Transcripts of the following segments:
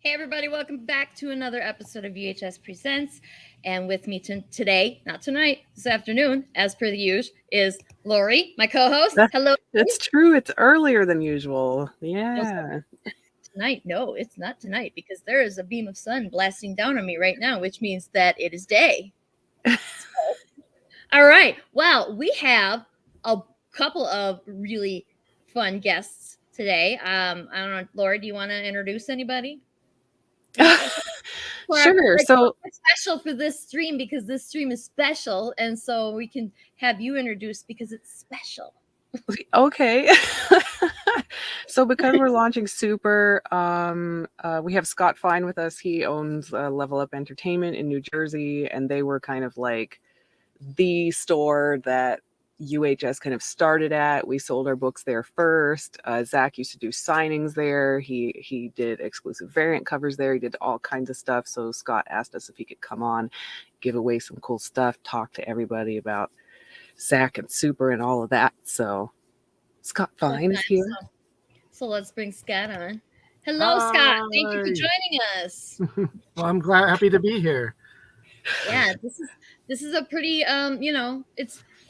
Hey everybody, welcome back to another episode of UHS Presents. And with me today, not tonight, this afternoon, as per the usual, is Lori, my co-host. Hello. That's true. It's earlier than usual. Yeah. Tonight, no, it's not tonight because there is a beam of sun blasting down on me right now, which means that it is day. All right. Well, we have a couple of really fun guests today. I don't know, Lori, do you want to introduce anybody? Sure. So it's special for this stream because this stream is special, and so we can have you introduced because it's special. Okay. So because we're launching Super, we have Scott Fine with us. He owns Level Up Entertainment in New Jersey, and they were kind of like the store that UHS kind of started at. We sold our books there first. Zack used to do signings there. He did exclusive variant covers there. He did all kinds of stuff. So Scott asked us if he could come on, give away some cool stuff, talk to everybody about Zack and Super and all of that. So Scott Fine is here. So let's bring Scott on. Hello, Hi. Scott. Thank you for joining us. Well, I'm happy to be here. Yeah, this is a pretty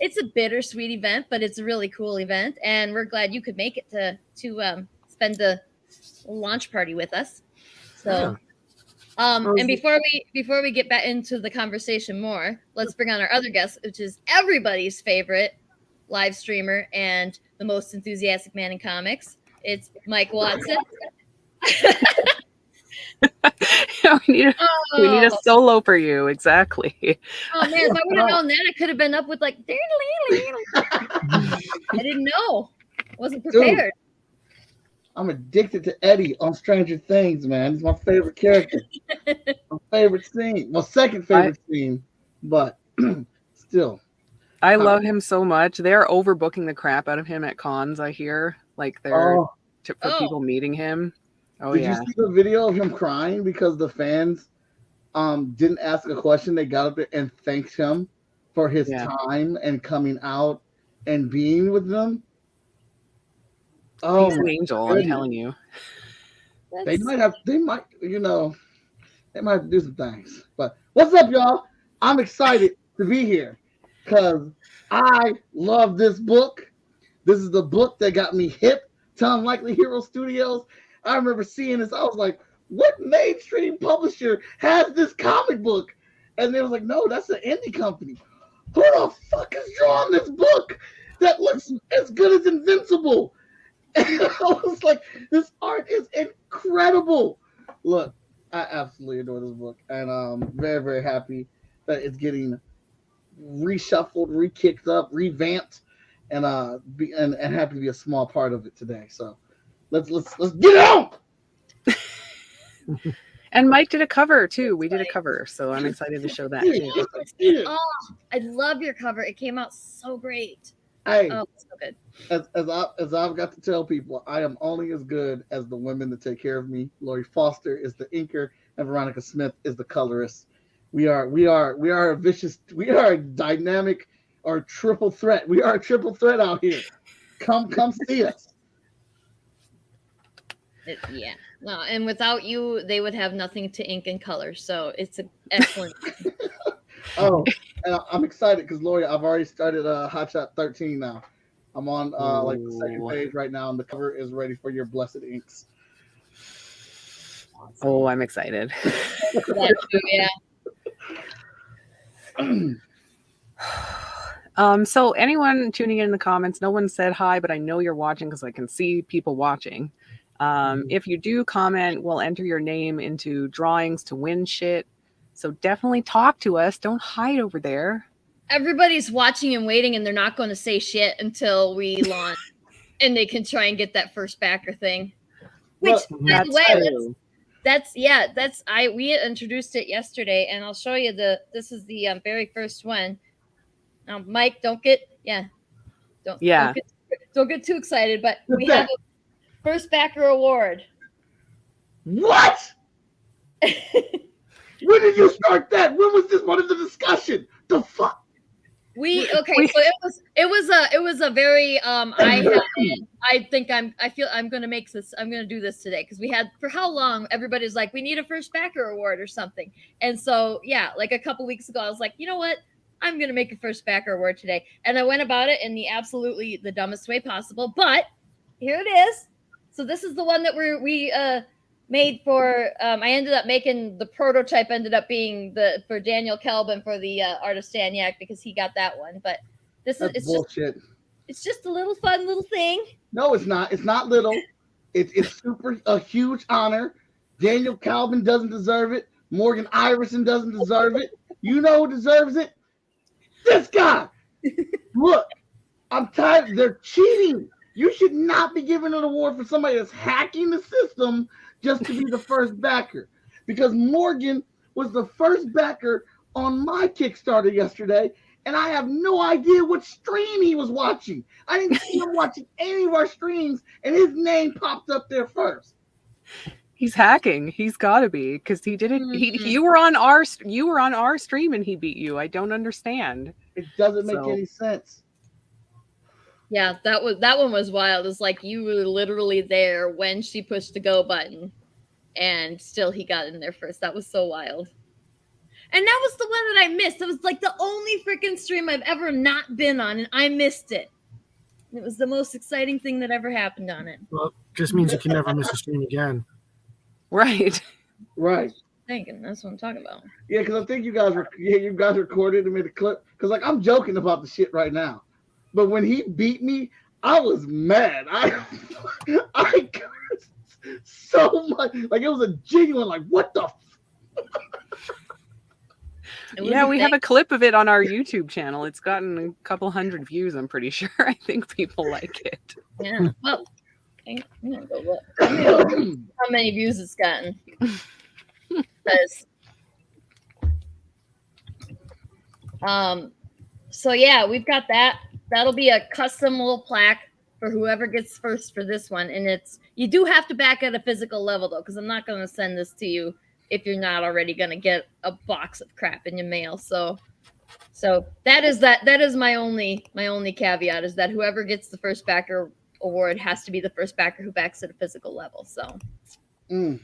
it's a bittersweet event, but it's a really cool event, and we're glad you could make it to spend the launch party with us. So, and before we get back into the conversation more, let's bring on our other guest, which is everybody's favorite live streamer and the most enthusiastic man in comics. It's Mike Watson. we need a solo for you, exactly. Oh man, if I would have known that, I could have been up with like I didn't know. I wasn't prepared. Dude, I'm addicted to Eddie on Stranger Things, man. He's my favorite character. My favorite scene. Well, second favorite scene, but still. I love him so much. They're overbooking the crap out of him at cons, I hear. Like they're for people meeting him. Oh, Did you see the video of him crying because the fans didn't ask a question? They got up there and thanked him for his time and coming out and being with them. Oh, he's an angel, I'm telling you. They might have to do some things. But what's up, y'all? I'm excited to be here because I love this book. This is the book that got me hip to Unlikely Hero Studios. I remember seeing this. I was like, what mainstream publisher has this comic book? And they was like, no, that's an indie company. Who the fuck is drawing this book that looks as good as Invincible? And I was like, this art is incredible. Look, I absolutely adore this book. And I'm very, very happy that it's getting reshuffled, re-kicked up, revamped, and happy to be a small part of it today. So Let's get it on. And Mike did a cover too. We did a cover, so I'm excited to show that too. Oh, I love your cover. It came out so great. Hey, so good. As I've got to tell people, I am only as good as the women that take care of me. Lori Foster is the inker, and Veronica Smith is the colorist. We are a dynamic or triple threat. We are a triple threat out here. Come see us. No, and without you, they would have nothing to ink and color. So it's an excellent. And I'm excited because Lori, I've already started Hot Shot 13 now. I'm on the second page right now, and the cover is ready for your blessed inks. Oh, I'm excited. So anyone tuning in the comments, no one said hi, but I know you're watching because I can see people watching. If you do comment, we'll enter your name into drawings to win shit. So definitely talk to us. Don't hide over there. Everybody's watching and waiting, and they're not going to say shit until we launch, and they can try and get that first backer thing. Which, by the way, we introduced it yesterday, and I'll show you this is the very first one. Now, Mike, don't get too excited, but we have a first backer award. What? When did you start that? When was this part of the discussion? The fuck? it was a very I feel I'm gonna make this, I'm gonna do this today because we had, for how long everybody's like, we need a first backer award or something. And so yeah, like a couple weeks ago I was like, you know what, I'm gonna make a first backer award today. And I went about it in the dumbest way possible, but here it is. So this is the one that we made for I ended up making the prototype, ended up being for Daniel Kelvin for the Art of Staniak because he got that one. But That's bullshit. It's just a little fun little thing. No, it's not. It's not little. It's a huge honor. Daniel Calvin doesn't deserve it. Morgan Iverson doesn't deserve it. You know who deserves it? This guy. Look, I'm tired. They're cheating. You should not be giving an award for somebody that's hacking the system just to be the first backer. Because Morgan was the first backer on my Kickstarter yesterday, and I have no idea what stream he was watching. I didn't see him watching any of our streams, and his name popped up there first. He's hacking. He's got to be, because he didn't. You were on our stream and he beat you. I don't understand. It doesn't make any sense. Yeah, that one was wild. It's like you were literally there when she pushed the go button, and still he got in there first. That was so wild. And that was the one that I missed. It was like the only freaking stream I've ever not been on, and I missed it. It was the most exciting thing that ever happened on it. Well, just means you can never miss a stream again. Right. Right. Thinking that's what I'm talking about. Yeah, because I think you guys recorded and made a clip. Because like I'm joking about the shit right now, but when he beat me, I was mad. I cursed so much. Like it was a genuine like, what the. Yeah, we have a clip of it on our YouTube channel. It's gotten a couple hundred views, I'm pretty sure. I think people like it. Yeah. Well, I'm gonna go look. How many views it's gotten. Because so yeah, we've got that. That'll be a custom little plaque for whoever gets first for this one. And you do have to back at a physical level though, because I'm not gonna send this to you if you're not already gonna get a box of crap in your mail. So that is my only caveat, is that whoever gets the first backer award has to be the first backer who backs at a physical level. So I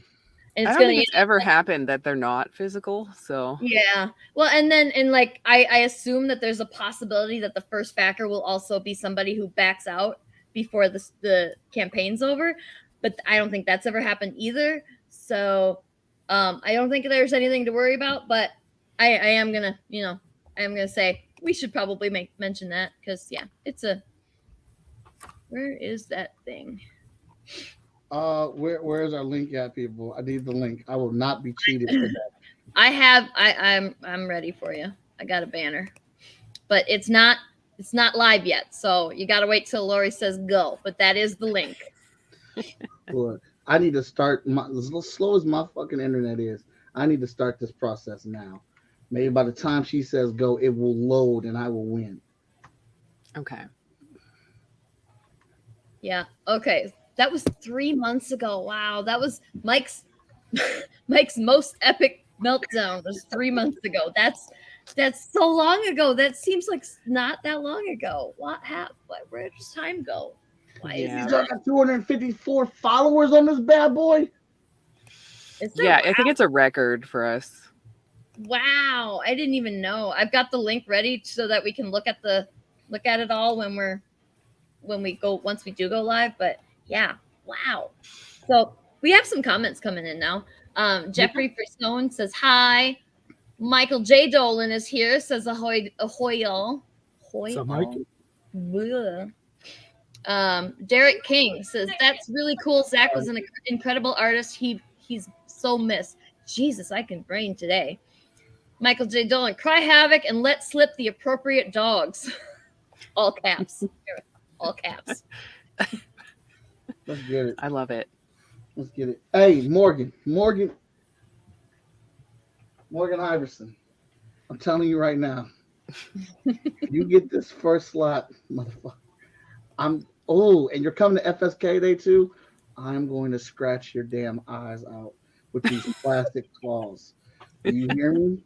don't think it's ever happened that they're not physical. So yeah. Well, and like I assume that there's a possibility that the first backer will also be somebody who backs out before the campaign's over, but I don't think that's ever happened either. So I don't think there's anything to worry about, but I am gonna say we should probably mention that, because yeah, where is that thing? Where is our link at, people? I need the link. I will not be cheated for that. I'm ready for you. I got a banner, but it's not live yet, so you got to wait till Lori says go. But that is the link. Look, I need to start. As slow as my fucking internet is, I need to start this process now. Maybe by the time she says go, it will load and I will win. Okay. Yeah. Okay. That was 3 months ago. Wow. That was Mike's most epic meltdown was 3 months ago. That's so long ago. That seems like not that long ago. Where does time go? Why is He's got 254 followers on this bad boy? Yeah, I think it's a record for us. Wow. I didn't even know. I've got the link ready so that we can look at it all once we do go live. But yeah, wow. So we have some comments coming in now. Jeffrey Fristone says hi. Michael J. Dolan is here, says ahoy y'all. What's up, Mike? Derek King says that's really cool. Zach was an incredible artist. He's so missed. Jesus, I can brain today. Michael J. Dolan, cry havoc and let slip the appropriate dogs. All caps. All caps. Let's get it. I love it. Let's get it. Hey, Morgan Iverson. I'm telling you right now. You get this first slot, motherfucker. And you're coming to FSK Day too? I'm going to scratch your damn eyes out with these plastic claws. Do you hear me?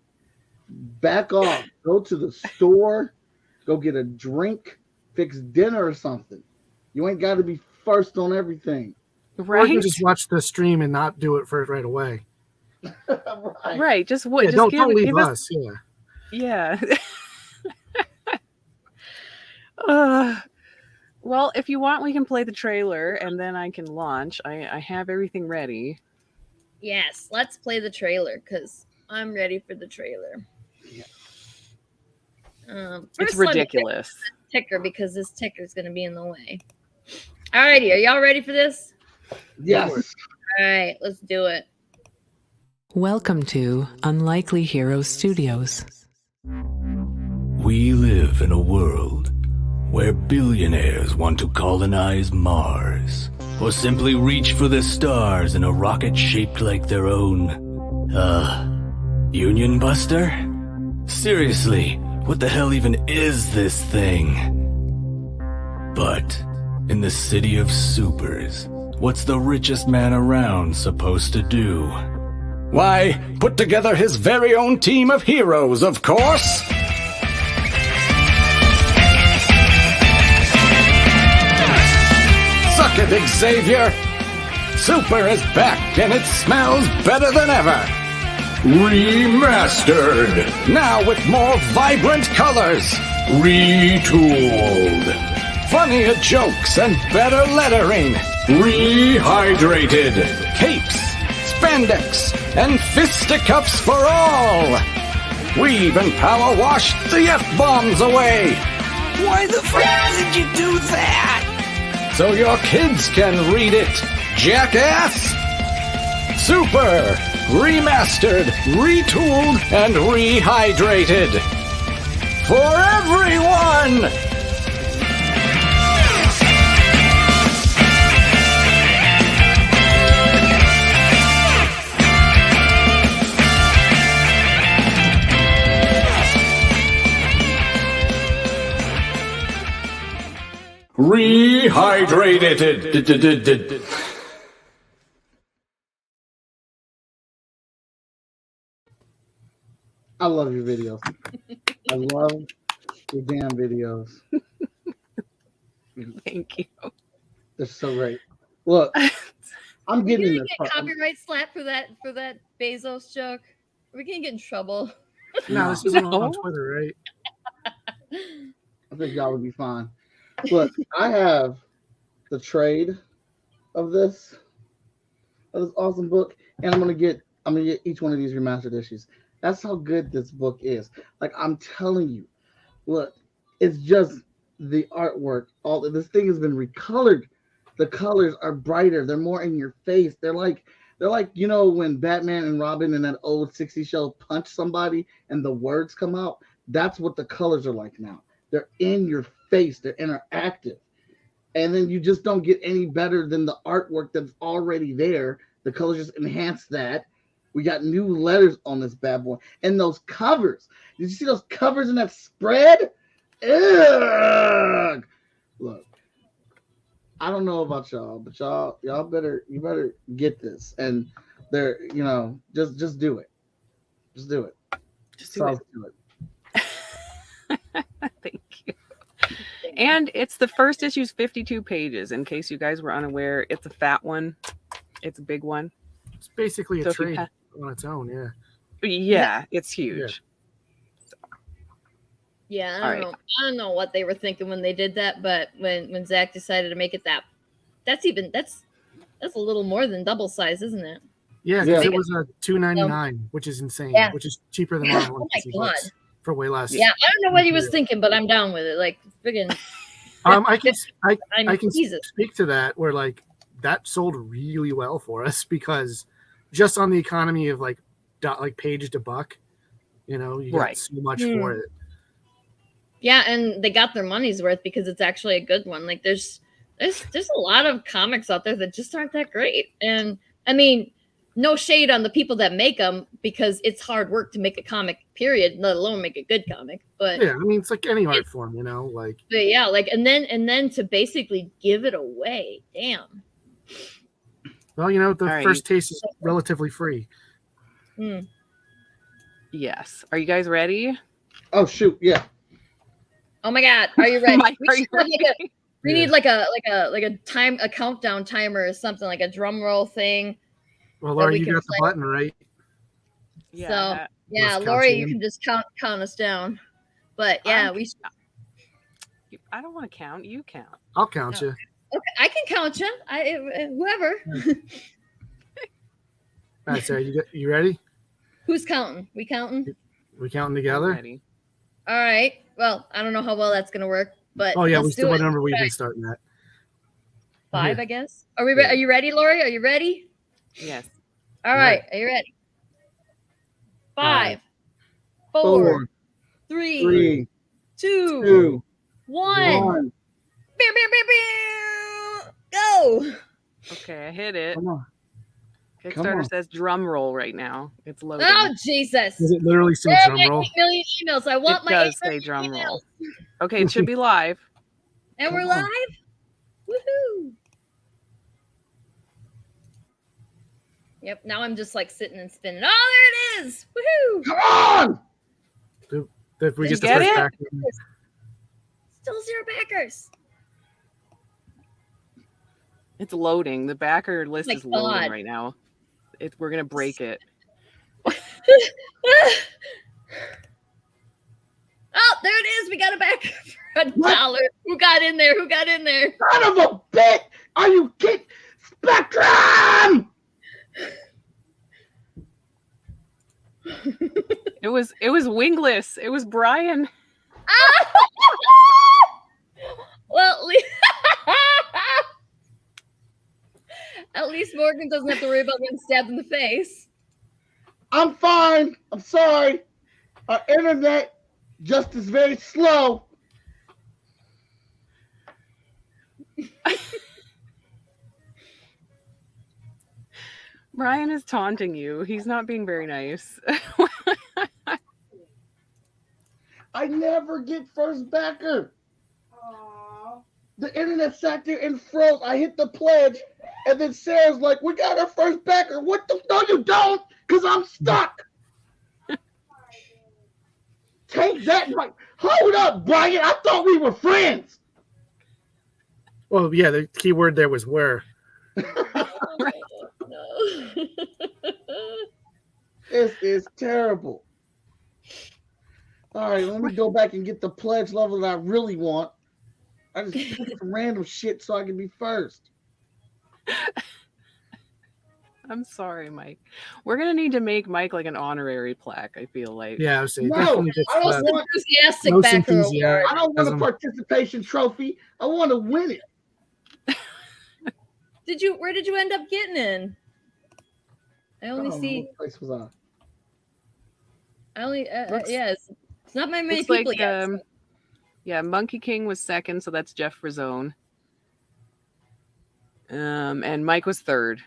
Back off. Go to the store. go get a drink, fix dinner or something. You ain't got to be first on everything. Or you can just watch the stream and not do it for it right away. Right. Just what? Yeah, just don't leave give us. Yeah. Well, if you want, we can play the trailer and then I can launch. I have everything ready. Yes, let's play the trailer because I'm ready for the trailer. Yeah. It's ridiculous. Ticker because this ticker is going to be in the way. Alrighty, are y'all ready for this? Yes. All right, let's do it. Welcome to Unlikely Heroes Studios. We live in a world where billionaires want to colonize Mars, or simply reach for the stars in a rocket shaped like their own. Union Buster? Seriously, what the hell even is this thing? But in the city of supers, what's the richest man around supposed to do? Why, put together his very own team of heroes, of course! Suck it, Xavier! Super is back and it smells better than ever! Remastered! Now with more vibrant colors! Retooled! Funnier jokes and better lettering! Rehydrated! Capes, spandex, and fisticuffs for all! We even power washed the F-bombs away! Why the fuck did you do that? So your kids can read it, jackass! Super! Remastered, retooled, and rehydrated! For everyone! Rehydrated. I love your videos. I love your damn videos. Thank you. They're so great. Look, I'm We're getting gonna this. get copyright slap for that Bezos joke. We're gonna get in trouble. No, this is on Twitter, right? I think y'all would be fine. Look, I have the trade of this awesome book, and I'm gonna get each one of these remastered issues. That's how good this book is. Like, I'm telling you, look, it's just the artwork. All this thing has been recolored. The colors are brighter. They're more in your face. They're like when Batman and Robin in that old 60s show punch somebody and the words come out. That's what the colors are like now. They're in your face. They're interactive. And then you just don't get any better than the artwork that's already there. The colors just enhance that. We got new letters on this bad boy. And those covers. Did you see those covers in that spread? Ugh. Look, I don't know about y'all, but y'all better get this. And they're, just do it. Just do it. Just do it. Thank you. And it's the first issue's 52 pages. In case you guys were unaware, it's a fat one. It's a big one. It's basically a So if you trade on its own, yeah. Yeah, it's huge. Yeah, All I don't know what they were thinking when they did that, but when Zach decided to make it that's a little more than double size, isn't it? Yeah, because it was a $2.99, which is insane. Yeah. Which is cheaper than Marvel. Oh my God. For way less. Yeah, I don't know what he was thinking, but I'm down with it. Like friggin' I can Jesus. speak to that where like that sold really well for us because just on the economy of like page to buck, you got so much for it. Yeah, and they got their money's worth because it's actually a good one. Like there's a lot of comics out there that just aren't that great. And I mean, no shade on the people that make them because it's hard work to make a comic, period, let alone make a good comic. But yeah, I mean, it's like any art form, But yeah, like and then to basically give it away, damn. Well, the first taste is relatively free. Yes. Are you guys ready? Oh shoot, yeah. Oh my God, are you ready? Mike, We are should you have ready? we need like a countdown timer or something, like a drum roll thing. Well, that Laura, we you can got the play. button, right? So yeah, Let's count Lori, you you in. can just count us down. But yeah, I don't want to count. You count. I'll count you. Okay, I can count you. Whoever. All right, Sarah, you ready? Who's counting? We counting? We counting I'm together? ready. All right. Well, I don't know how well that's gonna work, but Oh yeah, let's we still do what it. number we've been starting at. 5, Yeah. I guess. Are we? Yeah. Are you ready, Lori? Are you ready? Yes. All right. Are you ready? 5, 4, 4, 3, 3, 2, 2, 1. 1. Beow, beow, beow, beow. Go. Okay, I hit it. Come on. Kickstarter on. says drum roll right now. It's loading. Oh Jesus! Does it literally say There are drum my roll? 8 million emails. I want It my does 8 say million drum emails. roll. Okay, it should be live. And Come we're on. live. Woohoo! Yep. Now I'm just like sitting and spinning. Oh, there it is! Woohoo! Come on. If we Did get you the get first it? back. Still 0 backers. It's loading. The backer list Like is loading God. right now. We're gonna break it. Oh, there it is. We got a backer for $1. Who got in there? Who got in there? Son of a bitch. Are you kidding? Spectrum. It was wingless. It was Brian. Well, at least Morgan doesn't have to worry about getting stabbed in the face. I'm fine. I'm sorry. Our internet just is very slow. Brian is taunting you. He's not being very nice. I never get first backer. The internet sat there and froze. I hit the pledge, and then Sarah's like, "We got our first backer." What the? No, you don't, because I'm stuck. Take that, Mike. Hold up, Brian. I thought we were friends. Well, yeah, the key word there was where. No. This is terrible. All right, let me go back and get the pledge level that I really want. I just picked some random shit so I can be first. I'm sorry, Mike. We're gonna need to make Mike like an honorary plaque. I feel like. Yeah, I was saying. No, definitely gets I don't the want. Enthusiastic most backer award. enthusiasm. I don't want a participation trophy. I want to win it. Where did you end up getting in? I only see. What place was I only. Looks- yes. It's not my many Looks people like yet. yeah, Monkey King was second, so that's Jeff Frazone. And Mike was third.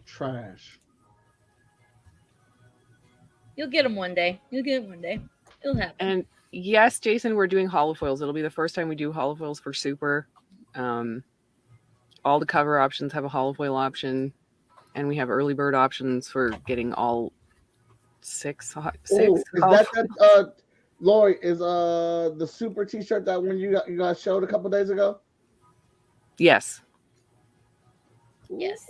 Trash. You'll get them one day. You'll get them one day. It'll happen. And yes, Jason, we're doing holofoils. It'll be the first time we do holofoils for Super. All the cover options have a holofoil option, and we have early bird options for getting all six. Oh, is that Lori, is the Super T-shirt that when you guys showed a couple days ago? Yes. Yes.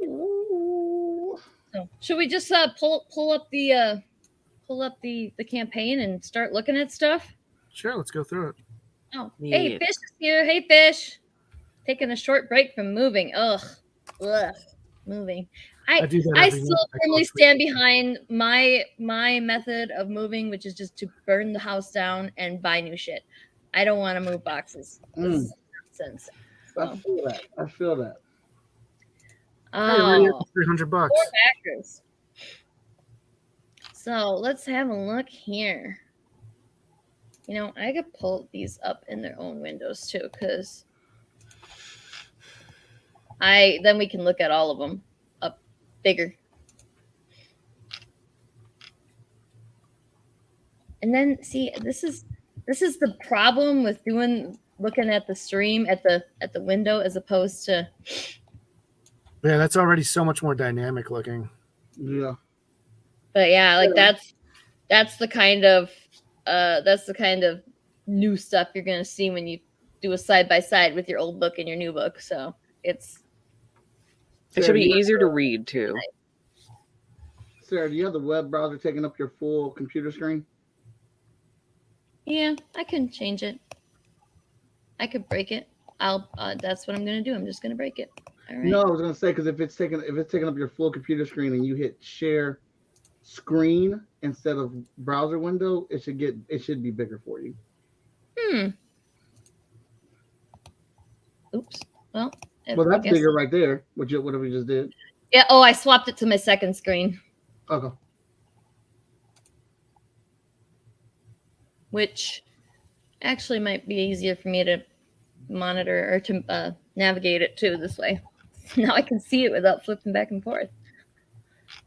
Ooh. So, should we just pull up the campaign and start looking at stuff? Sure, let's go through it. Oh, Yeah. hey, Fish is here. Hey, Fish. Taking a short break from moving. Ugh. Moving. I do that I every still month. I firmly call stand behind my method of moving, which is just to burn the house down and buy new shit. I don't want to move boxes. This is nonsense. I feel that. Hey, we're Oh, at $300. 4 backers. So let's have a look here. You know, I could pull these up in their own windows too, because then we can look at all of them up bigger. And then see, this is the problem with looking at the stream at the window as opposed to. Yeah, that's already so much more dynamic looking. Yeah. But yeah, like that's the kind of that's the kind of new stuff you're gonna see when you do a side by side with your old book and your new book. So it should be easier to read too. Sarah, do you have the web browser taking up your full computer screen? Yeah, I can change it. I could break it. That's what I'm gonna do. I'm just gonna break it. All right. No, I was gonna say because if it's taking up your full computer screen and you hit share screen instead of browser window, it should be bigger for you. Oops. Well, that's bigger right there. Whatever we just did. Yeah. Oh, I swapped it to my second screen. Okay. Which actually might be easier for me to monitor or to navigate it too this way. Now I can see it without flipping back and forth.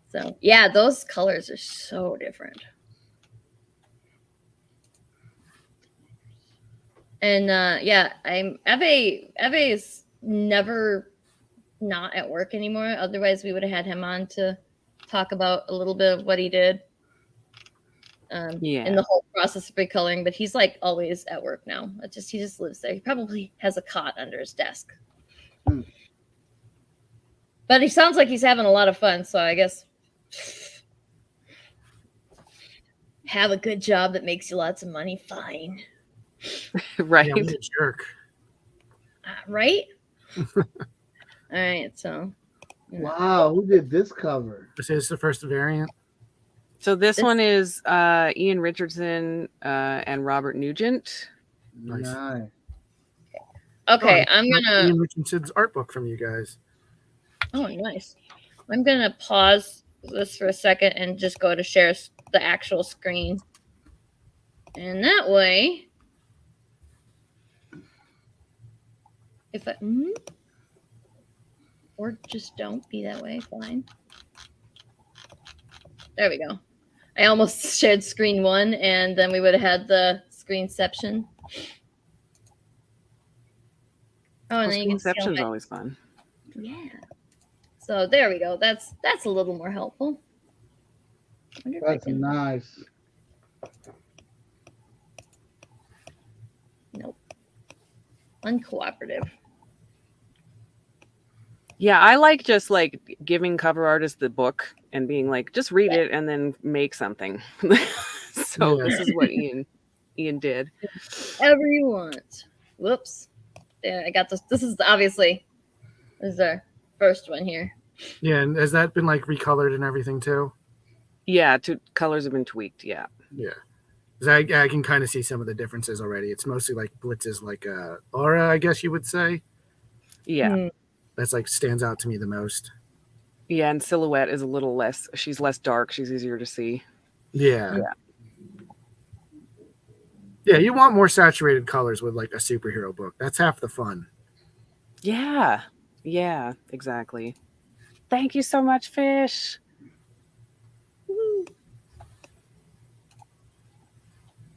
So yeah, those colors are so different. And yeah, Eve is never not at work anymore. Otherwise, we would have had him on to talk about a little bit of what he did. In the whole process of recoloring, but he's like always at work now. He just lives there. He probably has a cot under his desk. But he sounds like he's having a lot of fun, so I guess have a good job that makes you lots of money, fine. Right. Yeah, what a jerk. Right? All right, so wow, who did this cover? This is the first variant. So this one is Ian Richardson and Robert Nugent. Nice. Okay, I'm gonna Ian Richardson's art book from you guys. Oh, nice. I'm gonna pause this for a second and just go to share the actual screen, and that way, if I or just don't be that way, fine. There we go. I almost shared screen one, and then we would have had the screenception. Oh, and then you can see Screenception's always fun. Yeah. So there we go. That's a little more helpful. That's nice. Nope. Uncooperative. Yeah, I like just like giving cover artists the book and being like, just read it and then make something. So this is what Ian did. Whatever you want. Whoops. Yeah, I got this. This is our first one here. Yeah, and has that been like recolored and everything too? Yeah, colors have been tweaked. Yeah. Yeah. 'Cause I can kind of see some of the differences already. It's mostly like Blitz's like aura, I guess you would say. Yeah. That's like stands out to me the most. Yeah, and Silhouette is a little less. She's less dark. She's easier to see. Yeah. Yeah, you want more saturated colors with like a superhero book. That's half the fun. Yeah. Yeah, exactly. Thank you so much, Fish.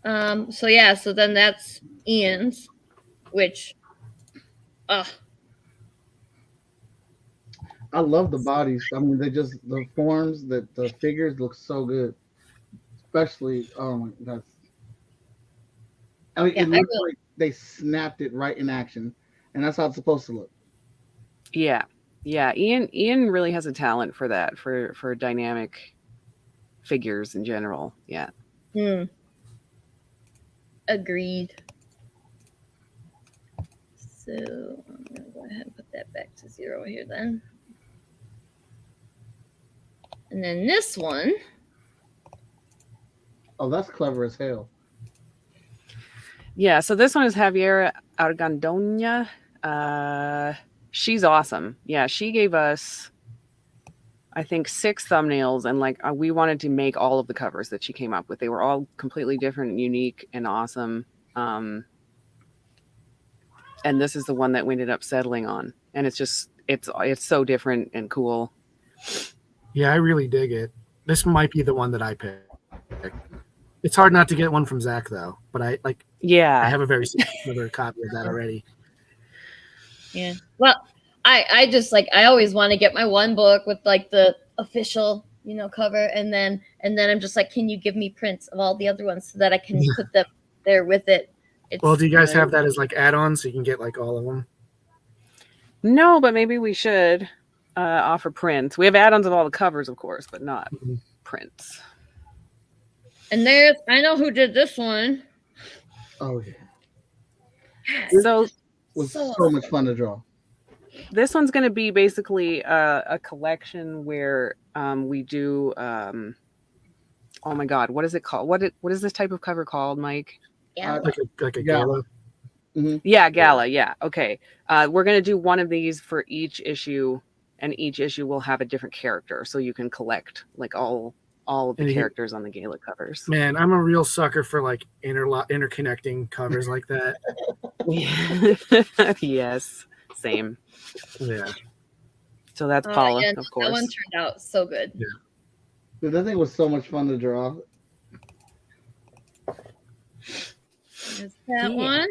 So then that's Ian's, which I love the bodies. I mean, the forms, the figures look so good. Especially, oh my, it looks like they snapped it right in action, and that's how it's supposed to look. Yeah. Yeah, Ian really has a talent for that, for dynamic figures in general. Yeah. Agreed. So I'm gonna go ahead and put that back to 0 here then. And then this one. Oh, that's clever as hell. Yeah, so this one is Javiera Argandoña. She's awesome. Yeah, she gave us, I think, 6 thumbnails, and like we wanted to make all of the covers that she came up with. They were all completely different and unique and awesome. And this is the one that we ended up settling on. And it's so different and cool. Yeah, I really dig it. This might be the one that I picked. It's hard not to get one from Zack though, but I have a very similar copy of that already. Yeah. Well, I just I always want to get my one book with like the official cover, and then I'm just like, can you give me prints of all the other ones so that I can put them there with it? Well, do you guys have that as like add-ons so you can get like all of them? No, but maybe we should offer prints. We have add-ons of all the covers, of course, but not prints. And I know who did this one. Oh yeah. So it was so much fun to draw. This one's going to be basically a collection where we do. Oh my God, what is it called? What is this type of cover called, Mike? Yeah, like a gala. Mm-hmm. Yeah, gala. Yeah, okay. We're going to do one of these for each issue, and each issue will have a different character, so you can collect like all of the characters on the gala covers. Man, I'm a real sucker for like interconnecting covers like that. Yes, same. Yeah. So that's Paula, yeah, of course. That one turned out so good. Yeah. Dude, that thing was so much fun to draw. Is that one?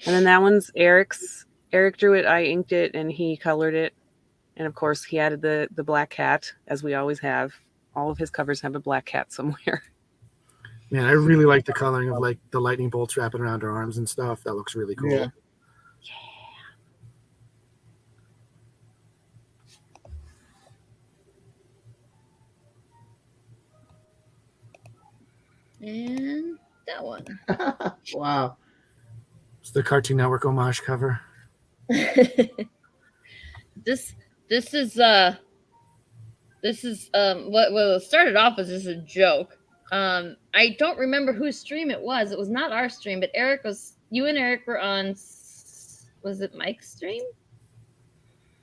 And then that one's Eric's. Eric drew it, I inked it, and he colored it. And of course, he added the black cat, as we always have. All of his covers have a black cat somewhere. Man, I really like the coloring of like the lightning bolts wrapping around her arms and stuff. That looks really cool. Yeah. And that one. Wow. It's the Cartoon Network homage cover. This is what started off as just a joke. I don't remember whose stream it was. It was not our stream, but you and Eric were on. Was it Mike's stream?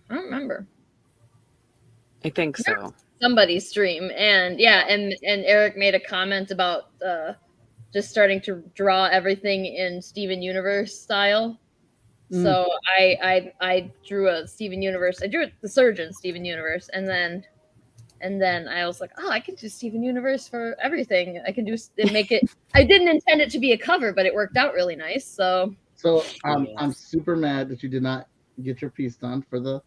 I don't remember. I think so. Somebody's stream, and Eric made a comment about just starting to draw everything in Steven Universe style. So I drew a Steven Universe. I drew the Surgeon Steven Universe, and then I was like, oh, I can do Steven Universe for everything. I can do make it. I didn't intend it to be a cover, but it worked out really nice. So I'm super mad that you did not get your piece done for the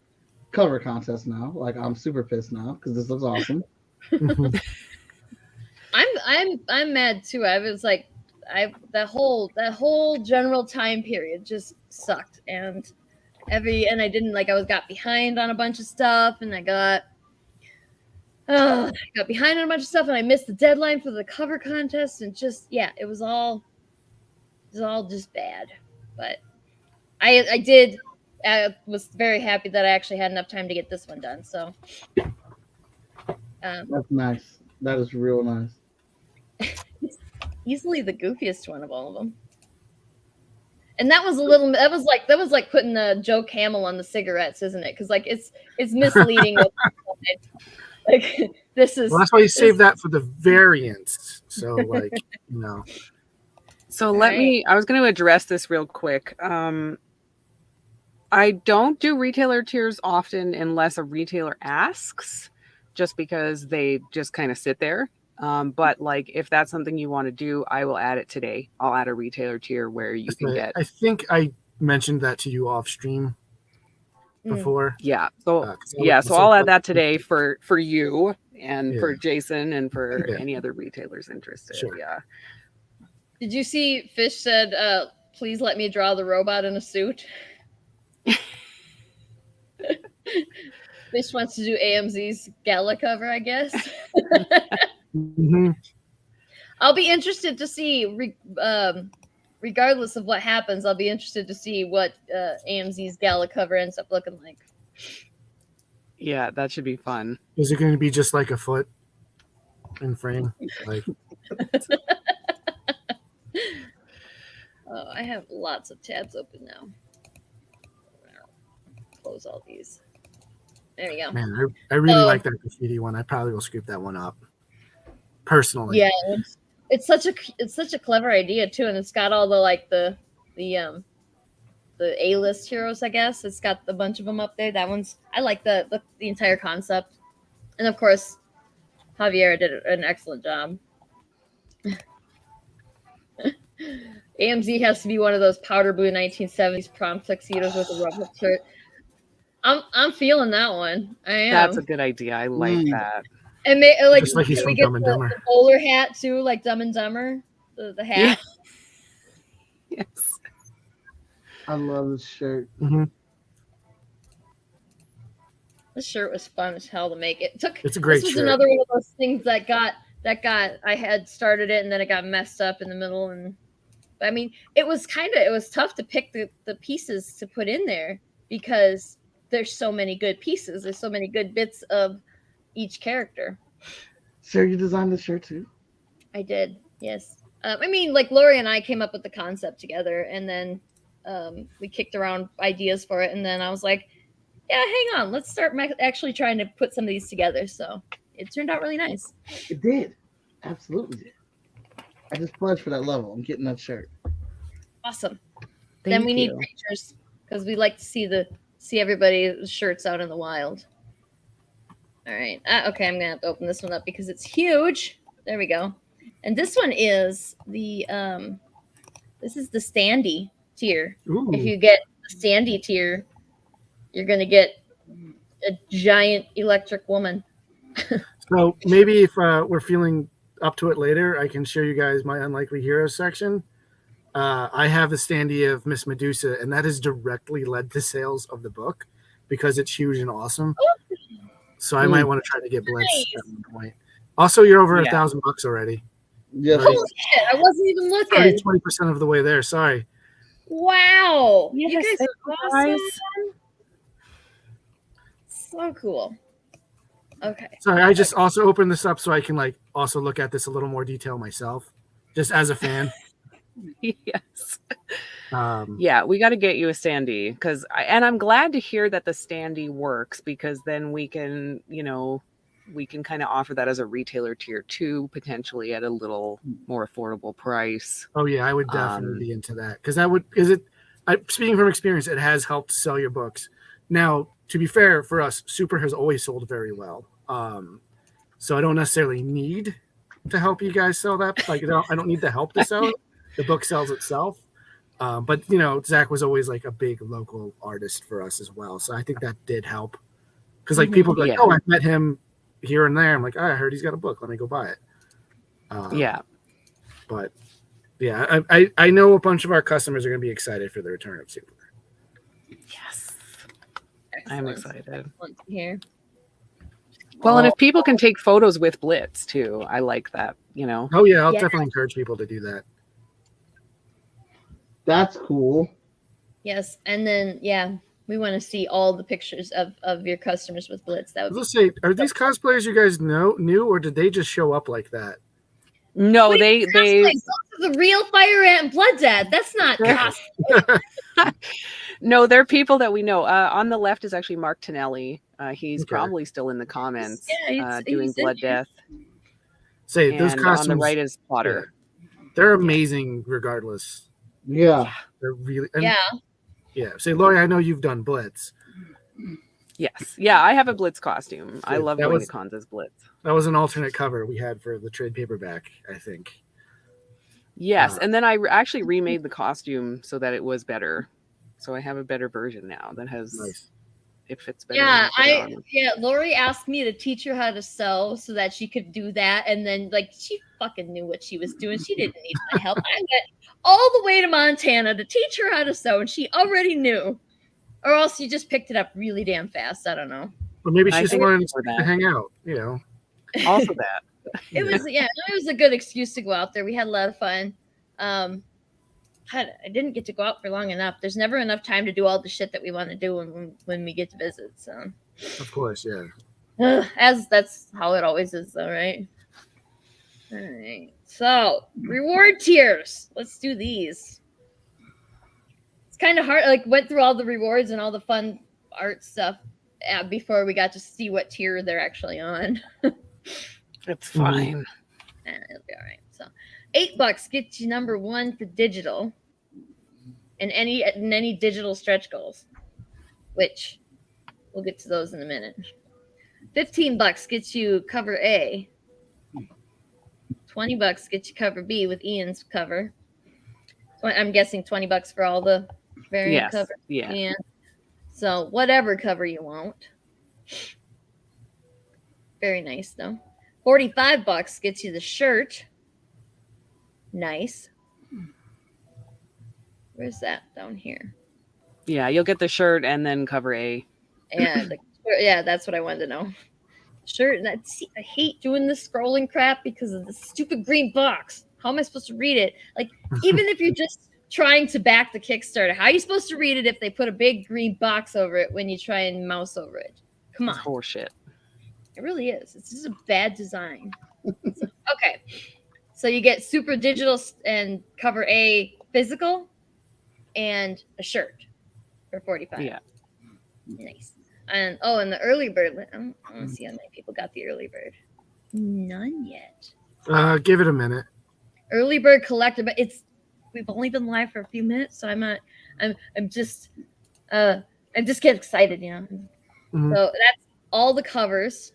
cover contest now. Like, I'm super pissed now because this looks awesome. I'm mad too. I was like, that whole general time period just sucked, and I got behind on a bunch of stuff, and I got behind on a bunch of stuff, and I missed the deadline for the cover contest, and it was all just bad. But I was very happy that I actually had enough time to get this one done. So that's nice. That is real nice. Easily the goofiest one of all of them. And that was like putting Joe Camel on the cigarettes, isn't it? Because like it's misleading. Like this is. Well, that's why you save that for the variants. So like So I was going to address this real quick. I don't do retailer tiers often unless a retailer asks, just because they just kind of sit there. But like, if that's something you want to do, I will add it today. I'll add a retailer tier where you can get. I think I mentioned that to you off stream before. Yeah. So so I'll add that today for you and for Jason and for any other retailers interested. Sure. Yeah. Did you see Fish said, please let me draw the robot in a suit? Fish wants to do AMZ's gala cover, I guess. I'll be interested to see, regardless of what happens, I'll be interested to see what AMZ's gala cover ends up looking like. Yeah, that should be fun. Is it going to be just like a foot in frame? Like... I have lots of tabs open now. Close all these. There you go. Man, I really like that graffiti one. I probably will scoop that one up. Personally. Yeah, it's such a clever idea too, and it's got all the A-list heroes, I guess. It's got a bunch of them up there. I like the entire concept. And of course, Javier did an excellent job. AMZ has to be one of those powder blue 1970s prom tuxedos with a ruffled shirt. I'm feeling that one. I am. That's a good idea. I like that. And Just like he's can from we get Dumb and Dumber. the bowler hat too, like Dumb and Dumber? The hat. Yes. I love this shirt. Mm-hmm. This shirt was fun as hell to make. It's a great This was shirt. another one of those things that got I had started it and then it got messed up in the middle, and I mean it was tough to pick the pieces to put in there because there's so many good pieces. There's so many good bits of each character. Sarah, you designed this shirt too? I did, yes. I mean, like Lori and I came up with the concept together, and then we kicked around ideas for it, and then I was like, yeah, hang on, let's start actually trying to put some of these together. So it turned out really nice. It did. Absolutely did. I just pledged for that level. I'm getting that shirt. Awesome. Thank Then we need you. pictures because we like to see everybody's shirts out in the wild. All right. Okay, I'm gonna have to open this one up because it's huge. There we go. And this one is the this is the standee tier. Ooh. If you get the standee tier, you're gonna get a giant electric woman. So maybe if we're feeling up to it later, I can show you guys my Unlikely Heroes section. I have the standee of Miss Medusa, and that has directly led to sales of the book because it's huge and awesome. So I might want to try to get Blitz at one point. Also, you're over $1,000 already. Yes. Holy shit! I wasn't even looking. 20% of the way there. Sorry. Wow! Yes, You guys thank are you, awesome. guys. So cool. Okay. Sorry, I just also opened this up so I can like also look at this a little more detail myself, just as a fan. Yes. Yeah, we got to get you a standee and I'm glad to hear that the standee works because then we can, we can kind of offer that as a retailer tier 2 potentially at a little more affordable price. Oh yeah, I would definitely be into that because speaking from experience, it has helped sell your books. Now, to be fair for us, Super has always sold very well. So I don't necessarily need to help you guys sell that. Like I don't need the help to sell it. The book sells itself. But Zack was always like a big local artist for us as well. So I think that did help. Because like people go like, oh, I've met him here and there. I'm like, I heard he's got a book. Let me go buy it. But yeah, I know a bunch of our customers are going to be excited for the return of Super. Yes. Excellent. I'm excited. Here. Well, and if people can take photos with Blitz too, I like that, Oh yeah, I'll definitely encourage people to do that. That's cool. Yes, and then we want to see all the pictures of your customers with Blitz. That would Let's say, are these cosplayers you guys knew, or did they just show up like that? No, they the real Fire Ant and Blood Dad. That's not cosplay. No, they're people that we know. On the left is actually Mark Tonelli. He's probably still in the comments doing Blood Death. Say those costumes on the right is Potter. They're amazing regardless. Yeah. They're really yeah. Say, Lori, I know you've done Blitz. Yes. Yeah, I have a Blitz costume. Good. I love going to cons as Blitz. That was an alternate cover we had for the trade paperback, I think. Yes, and then I actually remade the costume so that it was better. So I have a better version now that has it fits better. Yeah, Lori asked me to teach her how to sew so that she could do that, and then she fucking knew what she was doing. She didn't need my help. I went all the way to Montana to teach her how to sew, and she already knew. Or else you just picked it up really damn fast. I don't know. Or maybe she's learned to hang out, Also that. It was a good excuse to go out there. We had a lot of fun. I didn't get to go out for long enough. There's never enough time to do all the shit that we want to do when we get to visit. So, of course, yeah. As that's how it always is, though, right? All right. So, reward tiers. Let's do these. It's kind of hard. Went through all the rewards and all the fun art stuff before we got to see what tier they're actually on. It's fine. It'll be all right. So, $8 gets you number 1 for digital, and any digital stretch goals, which we'll get to those in a minute. $15 gets you cover A. $20 gets you cover B with Ian's cover. So I'm guessing $20 for all the variant covers. Yeah. And so whatever cover you want. Very nice though. $45 gets you the shirt. Nice. Where's that? Down here. Yeah, you'll get the shirt and then cover A. And yeah, that's what I wanted to know. Shirt. And see, I hate doing this scrolling crap because of the stupid green box. How am I supposed to read it? Like, even if you're just trying to back the Kickstarter, how are you supposed to read it if they put a big green box over it when you try and mouse over it? Come on. It's horseshit. It really is. It's just a bad design. Okay. So you get super digital and cover A physical and a shirt for $45. Yeah. Nice. And the early bird. I want to see how many people got the early bird. None yet. Give it a minute. Early bird collector, but we've only been live for a few minutes, so I'm just getting excited, you know. Mhm. So that's all the covers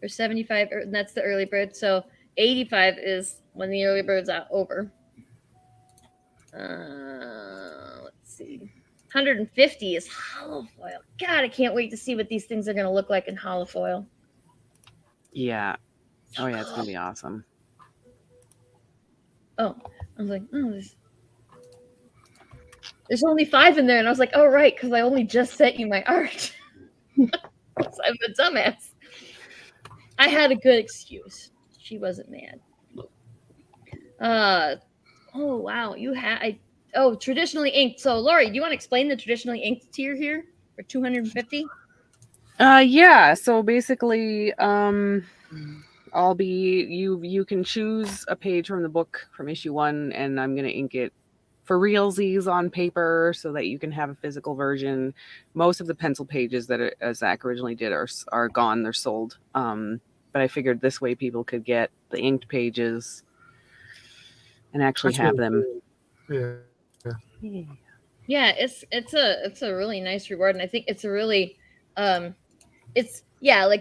for 75, and that's the early bird. So 85 is when the early bird's over. Let's see. 150 is hollow foil. God, I can't wait to see what these things are going to look like in hollow foil. Yeah. Oh yeah, it's gonna be awesome. Oh, I was like, there's only 5 in there, and I was like, oh right, because I only just sent you my art. So I'm a dumbass. I had a good excuse. She wasn't mad. Oh wow, traditionally inked. So Lori, do you want to explain the traditionally inked tier here for 250? Yeah, so basically you can choose a page from the book from issue 1, and I'm gonna ink it for realsies on paper so that you can have a physical version. Most of the pencil pages that Zack originally did are gone, they're sold. But I figured this way people could get the inked pages and actually have them. Yeah. Yeah, it's a really nice reward, and I think it's a really like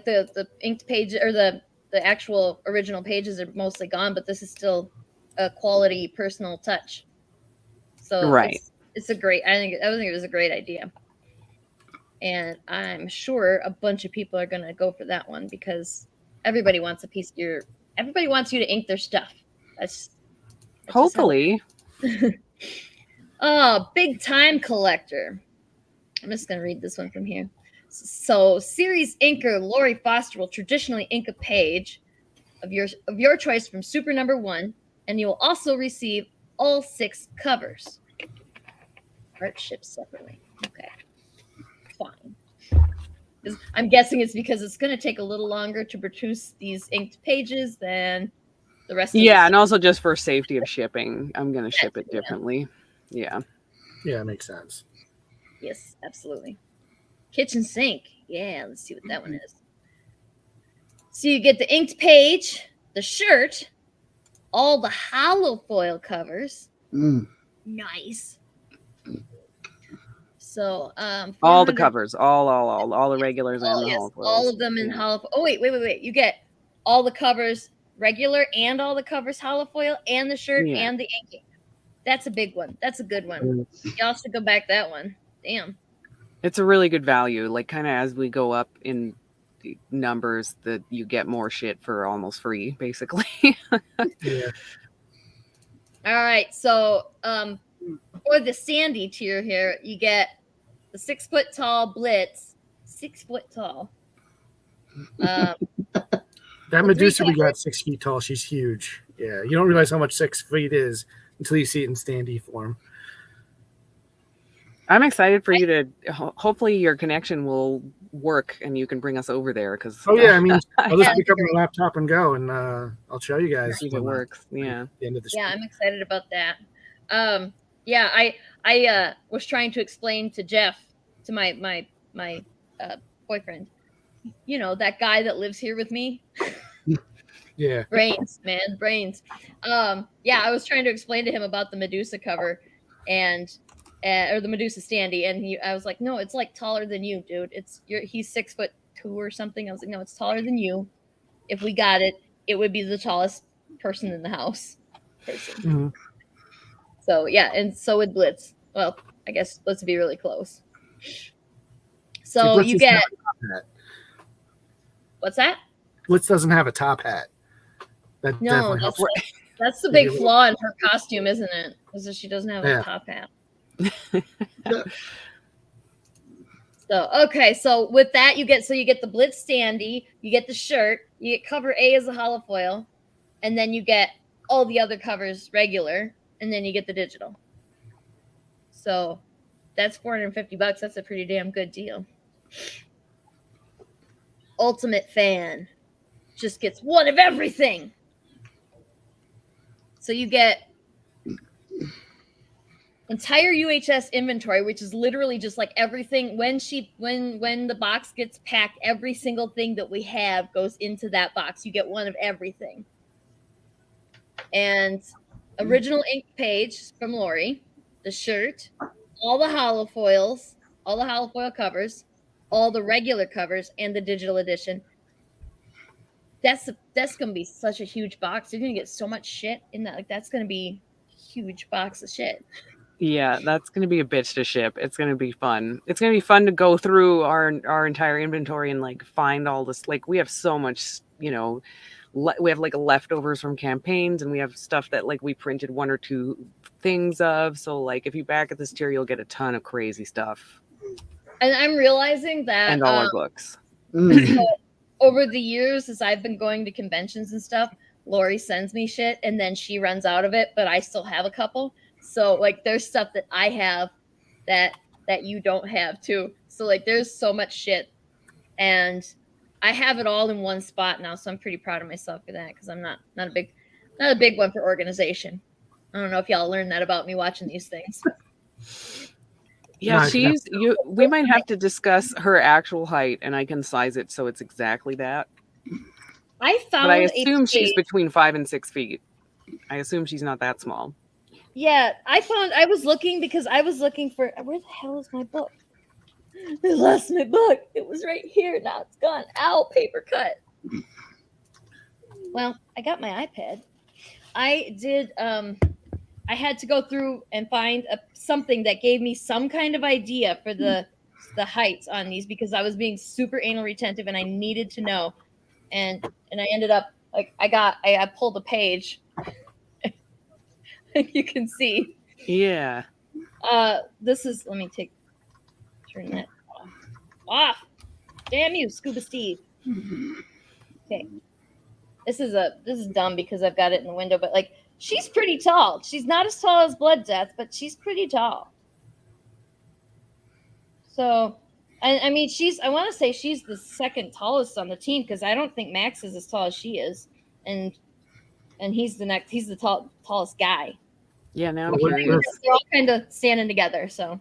the inked page or the actual original pages are mostly gone, but this is still a quality personal touch. So right. It's a great. I think it was a great idea, and I'm sure a bunch of people are gonna go for that one because everybody wants a piece of everybody wants you to ink their stuff. That's hopefully. Oh, big time collector. I'm just gonna read this one from here. So, series inker Lori Foster will traditionally ink a page of your choice from Super Number 1, and you will also receive all 6 covers. Art shipped separately. Okay, fine. I'm guessing it's because it's going to take a little longer to produce these inked pages than the rest of the and also just for safety of shipping, I'm going to ship it differently. Yeah. Yeah, it makes sense. Yes, absolutely. Kitchen sink. Yeah, let's see what that one is. So you get the inked page, the shirt, all the hollow foil covers. Nice. So all the covers, all the regulars and the hollow foils. All of them in hollow. Oh wait. You get all the covers regular and all the covers hollow foil and the shirt and the inking. That's a big one. That's a good one. Y'all should go back that one. Damn. It's a really good value. Like kind of as we go up in numbers, that you get more shit for almost free, basically. Yeah. All right. So for the Sandy tier here, you get the 6 foot tall Blitz. 6 foot tall. That Medusa we got 6 feet tall. She's huge. Yeah, you don't realize how much 6 feet is until you see it in standee form. I'm excited for you to. Hopefully, your connection will work and you can bring us over there. Because I'll just pick up my laptop and go, and I'll show you guys if it works. Yeah. The end of the I'm excited about that. I was trying to explain to Jeff, to my boyfriend, you know, that guy that lives here with me. Yeah. Brains, man, brains. I was trying to explain to him about the Medusa cover or the Medusa standee, and I was like, no, it's like taller than you, dude. He's 6'2" or something. I was like, no, it's taller than you. If we got it, it would be the tallest person in the house. Mm-hmm. So and so would Blitz. Well, I guess Blitz would be really close. So you get what's that? Blitz doesn't have a top hat. That No, definitely helps. that's the big flaw in her costume, isn't it? Is that she doesn't have a top hat. So okay, so with that you get the Blitz standee, you get the shirt, you get cover A as a holofoil, and then you get all the other covers regular, and then you get the digital. So that's $450. That's a pretty damn good deal. Ultimate Fan just gets one of everything. So you get entire UHS inventory, which is literally just like everything. When the box gets packed, every single thing that we have goes into that box. You get one of everything. And original ink page from Lori, the shirt, all the holofoils, all the holofoil covers, all the regular covers, and the digital edition. That's gonna be such a huge box. You're gonna get so much shit in that. Like that's gonna be a huge box of shit. Yeah, that's going to be a bitch to ship. It's going to be fun. It's going to be fun to go through our entire inventory and like find all this. Like we have so much, we have like leftovers from campaigns, and we have stuff that like we printed one or two things of. So like if you back at this tier, you'll get a ton of crazy stuff. And I'm realizing that and all our books. So over the years, as I've been going to conventions and stuff, Lori sends me shit and then she runs out of it, but I still have a couple. So like there's stuff that I have that you don't have too. So like there's so much shit, and I have it all in one spot now. So I'm pretty proud of myself for that, because I'm not a big one for organization. I don't know if y'all learned that about me watching these things. Yeah, we might have to discuss her actual height, and I can size it so it's exactly that. But I assume she's between 5 and 6 feet. I assume she's not that small. Yeah, I was looking for, where the hell is my book? I lost my book. It was right here. Now it's gone. Ow, paper cut. Well, I got my iPad. I did, I had to go through and find something that gave me some kind of idea for the heights on these, because I was being super anal retentive and I needed to know. And I ended up, like, I pulled a page. You can see. Yeah. This is, let me turn that off. Damn you, Scuba Steve. Okay. This is dumb because I've got it in the window, but like, she's pretty tall. She's not as tall as Blood Death, but she's pretty tall. So, I mean, I want to say she's the second tallest on the team, because I don't think Max is as tall as she is, and he's the tallest guy. Yeah, now I'm curious. They're all kind of standing together, so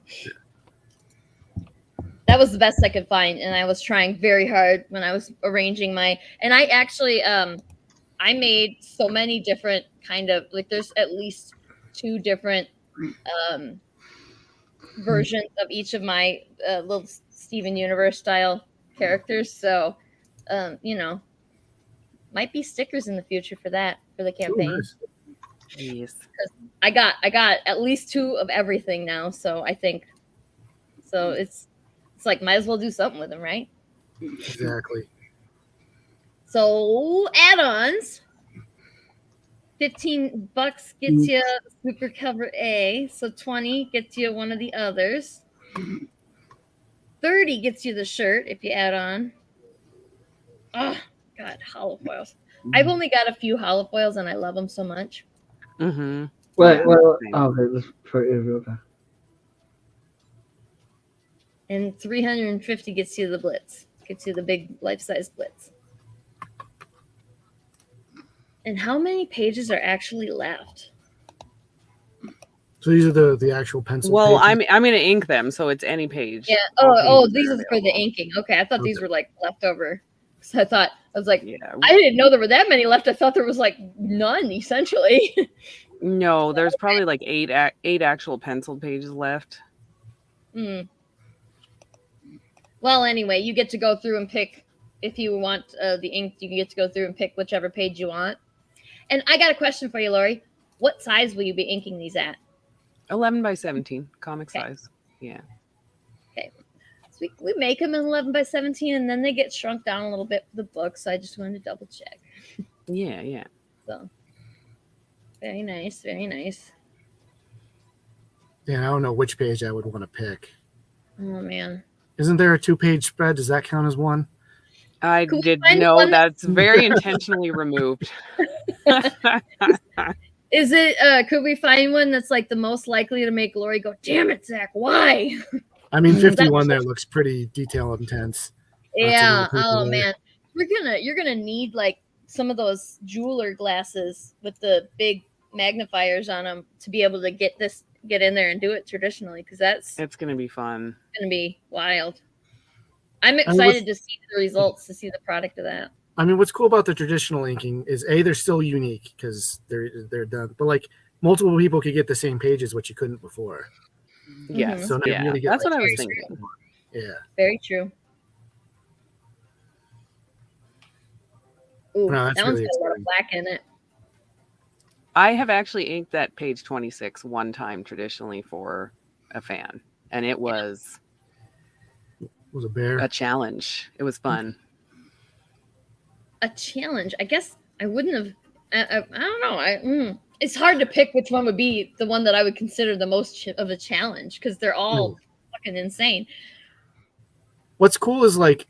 that was the best I could find, and I was trying very hard when I was arranging and I actually I made so many different kind of, like, there's at least 2 different versions of each of my little Steven Universe style characters. So, might be stickers in the future for the campaign. Ooh, nice. Yes. I got at least 2 of everything now, so I think it's like, might as well do something with them, right? Exactly. So add-ons, $15 gets you Super Cover A, so 20 gets you one of the others. 30 gets you the shirt if you add on. Oh God, holofoils. I've only got a few holofoils and I love them so much. Mm-hmm. Well, okay, let's put it real fast. And 350 gets you the Blitz. Gets you the big life-size Blitz. And how many pages are actually left? So these are the actual pencil. Well, pages. I'm gonna ink them, so it's any page. Yeah. Oh, these are for the inking. Okay, I thought these were like leftover. So I was like, yeah. I didn't know there were that many left. I thought there was like none, essentially. No, there's probably like eight actual penciled pages left. Well, anyway, you get to go through and pick, if you want the ink, you can get to go through and pick whichever page you want. And I got a question for you, Lori. What size will you be inking these at? 11 by 17, comic size. Yeah. Okay. So we make them in 11 by 17, and then they get shrunk down a little bit for the book. So I just wanted to double check. Yeah. So very nice, very nice. Yeah, I don't know which page I would want to pick. Oh man. Isn't there a 2-page spread? Does that count as one? I Could we did find know one that's very intentionally removed. Is it? Could we find one that's like the most likely to make Lori go, "Damn it, Zach, why?" I mean, 51 there looks pretty detail intense. Yeah. Oh man, you're gonna need like some of those jeweler glasses with the big magnifiers on them to be able to get in there and do it traditionally, because It's gonna be fun. gonna be wild. I'm excited to see the results, to see the product of that. I mean, what's cool about the traditional inking is they're still unique because they're done, but like multiple people could get the same pages, which you couldn't before. Yes, So now you really get, that's like, what I was very thinking. small. Yeah, Very true. Ooh, No, that's that one's really got a lot of exciting. black in it. I have actually inked that page 26 one time traditionally for a fan, and it was was a bear. a challenge. It was fun. A challenge. I guess I wouldn't have. I don't know. It's hard to pick which one would be the one that I would consider the most of a challenge, because they're all fucking insane. What's cool is like,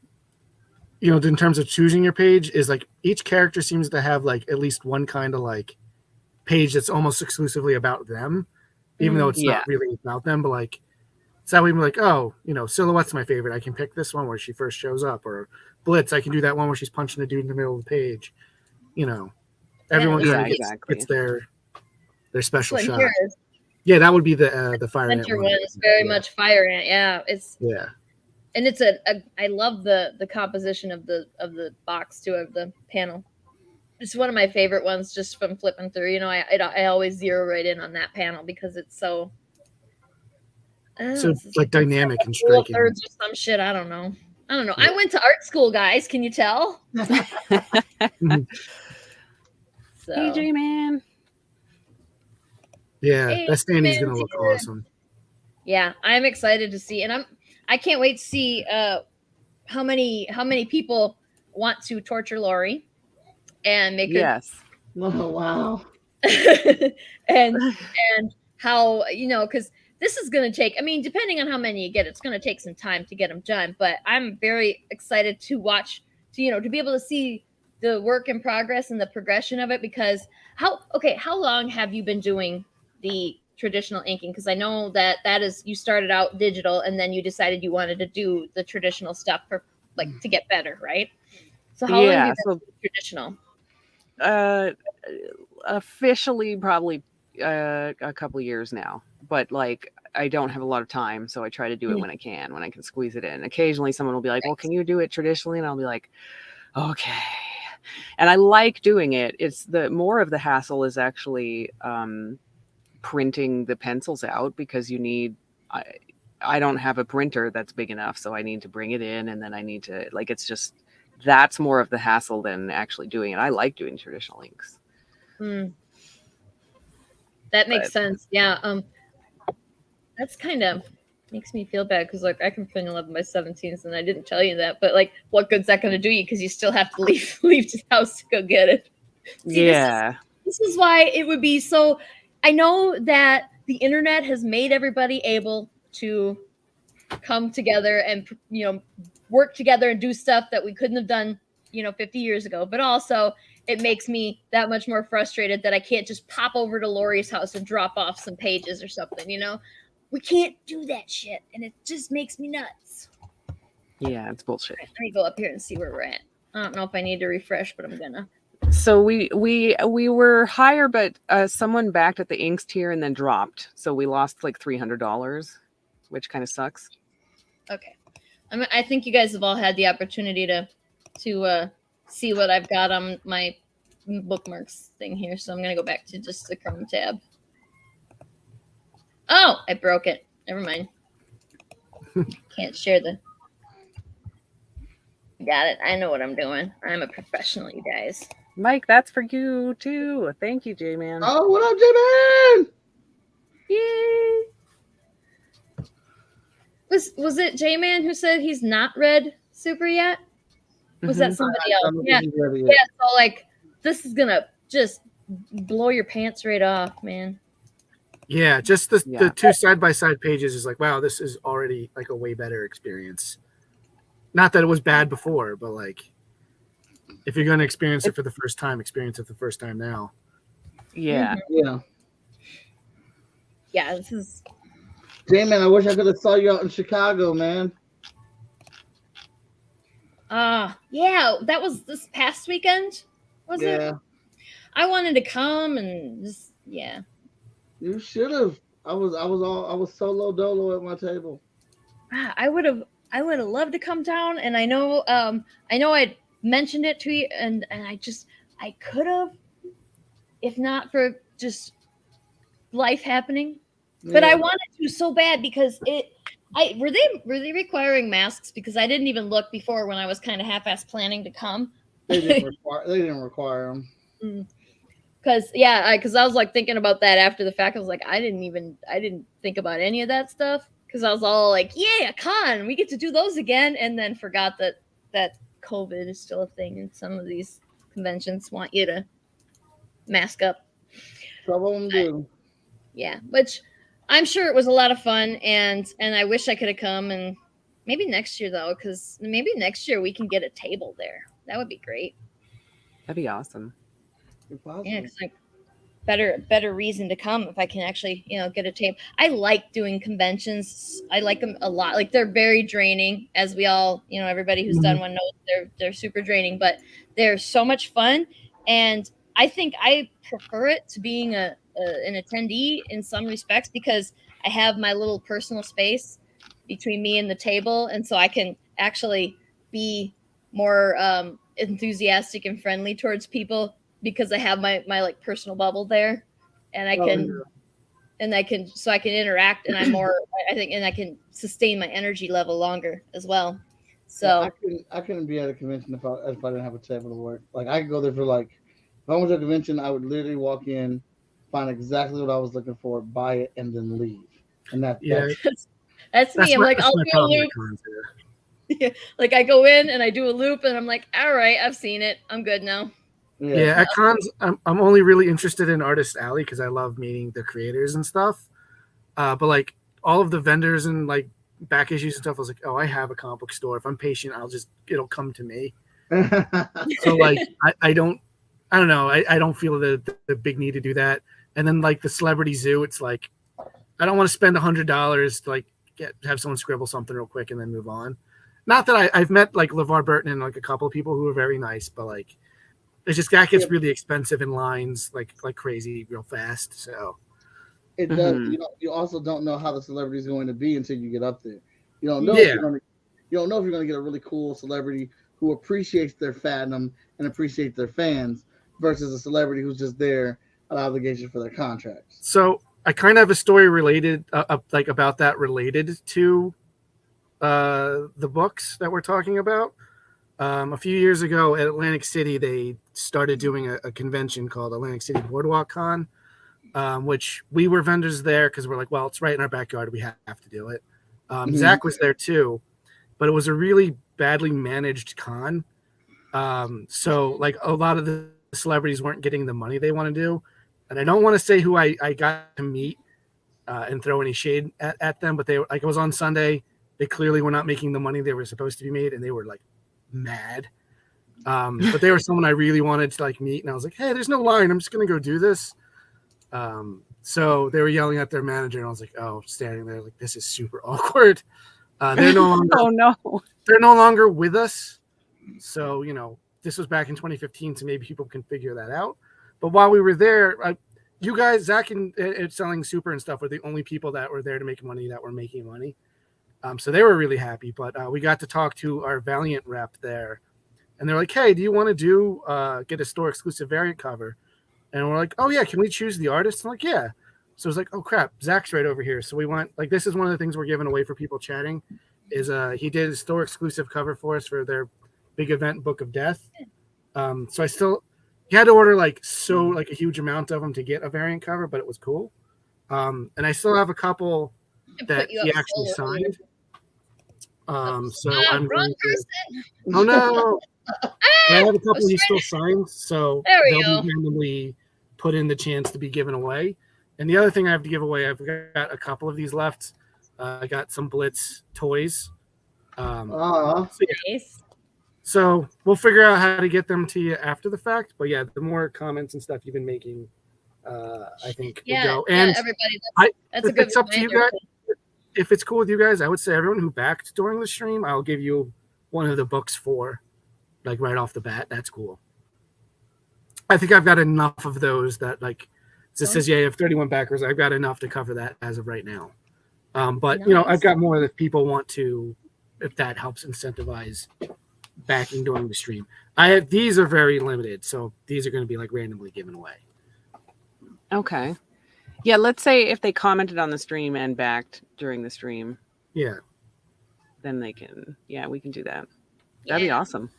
in terms of choosing your page, is like each character seems to have like at least one kind of like page that's almost exclusively about them, even though it's not really about them. But like, so that way, like, oh, Silhouette's my favorite. I can pick this one where she first shows up, or Blitz. I can do that one where she's punching the dude in the middle of the page. Everyone kind of gets their special shot. Yeah, that would be the fire ant Center one. one is very much fire ant. Yeah, and it's I love the composition of the box too, of the panel. It's one of my favorite ones just from flipping through. I always zero right in on that panel because it's so like dynamic and striking. Thirds or some shit. I don't know. Yeah. I went to art school, guys. Can you tell? So. Hey, J-Man. Yeah, that standee's gonna look awesome. Yeah, I'm excited to see, and I can't wait to see how many people want to torture Lori and make yes. Oh wow. and how because this is going to take. I mean, depending on how many you get, it's going to take some time to get them done. But I'm very excited to watch, to be able to see the work in progress and the progression of it. Because how long have you been doing the traditional inking? Because I know that is, you started out digital and then you decided you wanted to do the traditional stuff for to get better, right? So how long have you been doing traditional? Officially probably a couple years now, but I don't have a lot of time, so I try to do it when I can squeeze it in. Occasionally someone will be like, well, can you do it traditionally? And I'll be like, okay. And I like doing it. It's the more of the hassle is actually printing the pencils out, because you need I don't have a printer that's big enough, so I need to bring it in, and then I need to it's just, that's more of the hassle than actually doing it. I like doing traditional inks. That makes sense. Yeah. That's kind of makes me feel bad, because I can print 11 by 17s, and I didn't tell you that. But what good's that going to do you? Because you still have to leave his house to go get it. See, this is why it would be so. I know that the internet has made everybody able to come together and work together and do stuff that we couldn't have done 50 years ago. But also, it makes me that much more frustrated that I can't just pop over to Lori's house and drop off some pages or something. We can't do that shit, and it just makes me nuts. Yeah, it's bullshit. Let me go up here and see where we're at. I don't know if I need to refresh, but I'm gonna. So we were higher, but someone backed at the inks tier and then dropped, so we lost $300, which kind of sucks. Okay, I think you guys have all had the opportunity to see what I've got on my bookmarks thing here, so I'm gonna go back to just the Chrome tab. Oh, I broke it. Never mind. Can't share the. Got it. I know what I'm doing. I'm a professional, you guys. Mike, that's for you too. Thank you, J-Man. Oh, what up, J-Man? Yay! Was it J-Man who said he's not read Super yet? Was that somebody else? Yeah. Yeah, so like this is gonna just blow your pants right off, man. Yeah, just the two side-by-side pages is like, wow, this is already like a way better experience. Not that it was bad before, but like if you're gonna experience it for the first time, experience it the first time now. Yeah. Yeah. Yeah, this is J-Man, I wish I could have saw you out in Chicago, man. yeah, that was this past weekend, was it? Yeah. I wanted to come and just You should have. I was solo dolo at my table. I would have loved to come down, and I know I mentioned it to you, and I could have, if not for just life happening. But I wanted to so bad because were they requiring masks? Because I didn't even look before when I was kind of half-ass planning to come. They didn't require them. Because I was like thinking about that after the fact. I was like, I didn't think about any of that stuff because I was all like, yeah, con, we get to do those again, and then forgot that COVID is still a thing, and some of these conventions want you to mask up. Some of them do. Yeah, which I'm sure it was a lot of fun, and I wish I could have come, and maybe next year though, because maybe next year we can get a table there. That would be great. That'd be awesome. Yeah, it's like better reason to come if I can actually get a table. I like doing conventions. I like them a lot. Like they're very draining, as we all everybody who's done one knows they're super draining, but they're so much fun, and I think I prefer it to being an attendee in some respects because I have my little personal space between me and the table, and so I can actually be more enthusiastic and friendly towards people because I have my like personal bubble there, and I can interact, and I'm more and I can sustain my energy level longer as well. So I couldn't be at a convention if I didn't have a table to work. Like I could go there for like if I went to a convention, I would literally walk in, find exactly what I was looking for, buy it, and then leave. And that's me. I'm like, I'll do a loop. Yeah, like I go in and I do a loop, and I'm like, all right, I've seen it. I'm good now. Yeah, at cons, I'm only really interested in Artist Alley because I love meeting the creators and stuff. But like all of the vendors and like back issues and stuff, I was like, oh, I have a comic book store. If I'm patient, it'll come to me. So like I don't know. I don't feel the big need to do that. And then like the Celebrity Zoo, it's like I don't want to spend $100 to like have someone scribble something real quick and then move on. Not that I've met like LeVar Burton and like a couple of people who are very nice, but like it's just that gets really expensive in lines like crazy real fast. So it does. You also don't know how the celebrity is going to be until you get up there. You don't know. You don't know if you're going to get a really cool celebrity who appreciates their fandom and appreciates their fans versus a celebrity who's just there an obligation for their contracts. So I kind of have a story related like about that related to the books that we're talking about. A few years ago at Atlantic City, they started doing a convention called Atlantic City Boardwalk Con, which we were vendors there because we're like, well, it's right in our backyard. We have to do it. Zach was there too, but it was a really badly managed con. So like a lot of the celebrities weren't getting the money they want to do. And I don't want to say who I got to meet and throw any shade at them, but they were like, it was on Sunday. They clearly were not making the money they were supposed to be made, and they were like mad. But they were someone I really wanted to like meet, and I was like, hey, there's no line. I'm just gonna go do this. So they were yelling at their manager, and I was like, oh, standing there like this is super awkward. They're no longer they're no longer with us. So this was back in 2015, so maybe people can figure that out. But while we were there, you guys, Zach and selling Super and stuff were the only people that were there to make money that were making money. So they were really happy. But we got to talk to our Valiant rep there. And they're like, hey, do you want to get a store exclusive variant cover? And we're like, oh, yeah, can we choose the artist? I'm like, yeah. So it's like, oh, crap, Zach's right over here. So we went, like, this is one of the things we're giving away for people chatting is he did a store exclusive cover for us for their big event, Book of Death. So he had to order like a huge amount of them to get a variant cover, but it was cool. And I still have a couple that he actually signed. So I'm wrong going to. person. Oh no! I have a I couple was he's trying still signed, so There we they'll go. be randomly put in the chance to be given away. And the other thing I have to give away, I've got a couple of these left. I got some Blitz toys. So, yeah. Nice. So we'll figure out how to get them to you after the fact. But yeah, the more comments and stuff you've been making, I think will go. And everybody, that's a if good it's up to you reminder. guys, if it's cool with you guys, I would say everyone who backed during the stream, I'll give you one of the books for, like, right off the bat. That's cool. I think I've got enough of those that, like, it says, yeah, you have 31 backers. I've got enough to cover that as of right now. But, you know, I've got more that people want to, if that helps incentivize backing during the stream. These are very limited, so these are going to be, like, randomly given away. Okay. Yeah, let's say if they commented on the stream and backed during the stream. Yeah. Then they can, we can do that. That'd be awesome.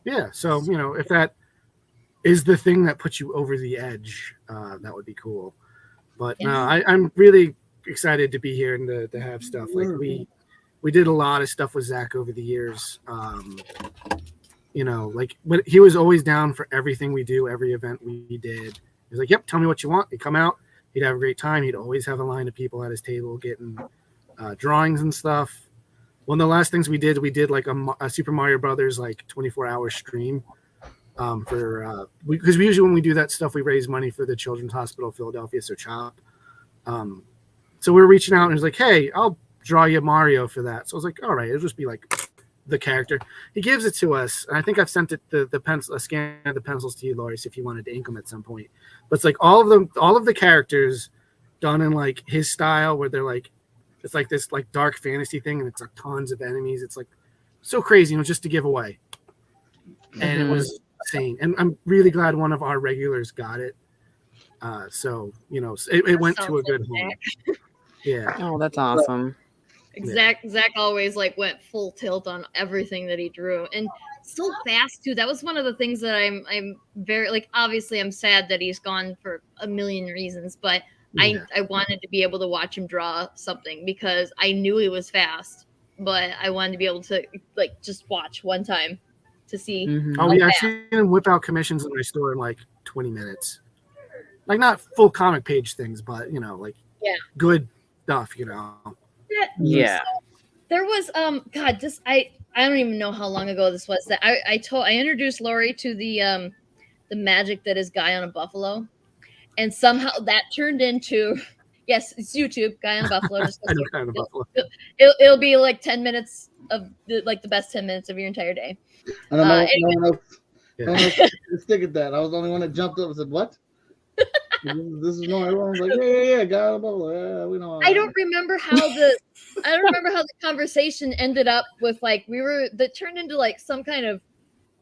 Yeah, so, you know, if that is the thing that puts you over the edge, that would be cool. But no, I'm really excited to be here and to have stuff. Like, we did a lot of stuff with Zack over the years. You know, like, but he was always down for everything we do, every event we did. He was like, yep, tell me what you want. He'd come out. He'd have a great time. He'd always have a line of people at his table getting drawings and stuff. One of the last things we did like a Super Mario Brothers, like, 24-hour stream because we usually, when we do that stuff, we raise money for the Children's Hospital of Philadelphia, so CHOP. So we were reaching out and he was like, hey, I'll draw you Mario for that. So I was like, all right, it'll just be like the character. He gives it to us, and I think I've sent it the pencil, a scan of the pencils to you, Laurie, if you wanted to ink them at some point. But it's like all of the characters done in, like, his style, where they're like, it's like this, like, dark fantasy thing, and it's like tons of enemies. It's like so crazy, you know, just to give away. And it was insane. And I'm really glad one of our regulars got it. So, you know, it went to a good home. Yeah. Oh, that's awesome. Zach always, like, went full tilt on everything that he drew, and so fast too. That was one of the things that I'm very, like, obviously I'm sad that he's gone for a million reasons, but I wanted to be able to watch him draw something because I knew he was fast, but I wanted to be able to, like, just watch one time to see. Oh yeah, I've seen him whip out commissions in my store in, like, 20 minutes. Like, not full comic page things, but, you know, like, good stuff, you know. Yeah. So there was I don't even know how long ago this was that I introduced Laurie to the magic that is Guy on a Buffalo, and somehow that turned into yes, it's YouTube, Guy on a Buffalo. Just I know Guy on a Buffalo. It'll be like 10 minutes of the best 10 minutes of your entire day. I don't know. No one else stick at that. I was the only one that jumped up and said, "What?" This is no. Everyone was like, "Yeah, Guy on a Buffalo." Yeah, we know. I don't remember how the conversation ended up with, like, that turned into, like, some kind of,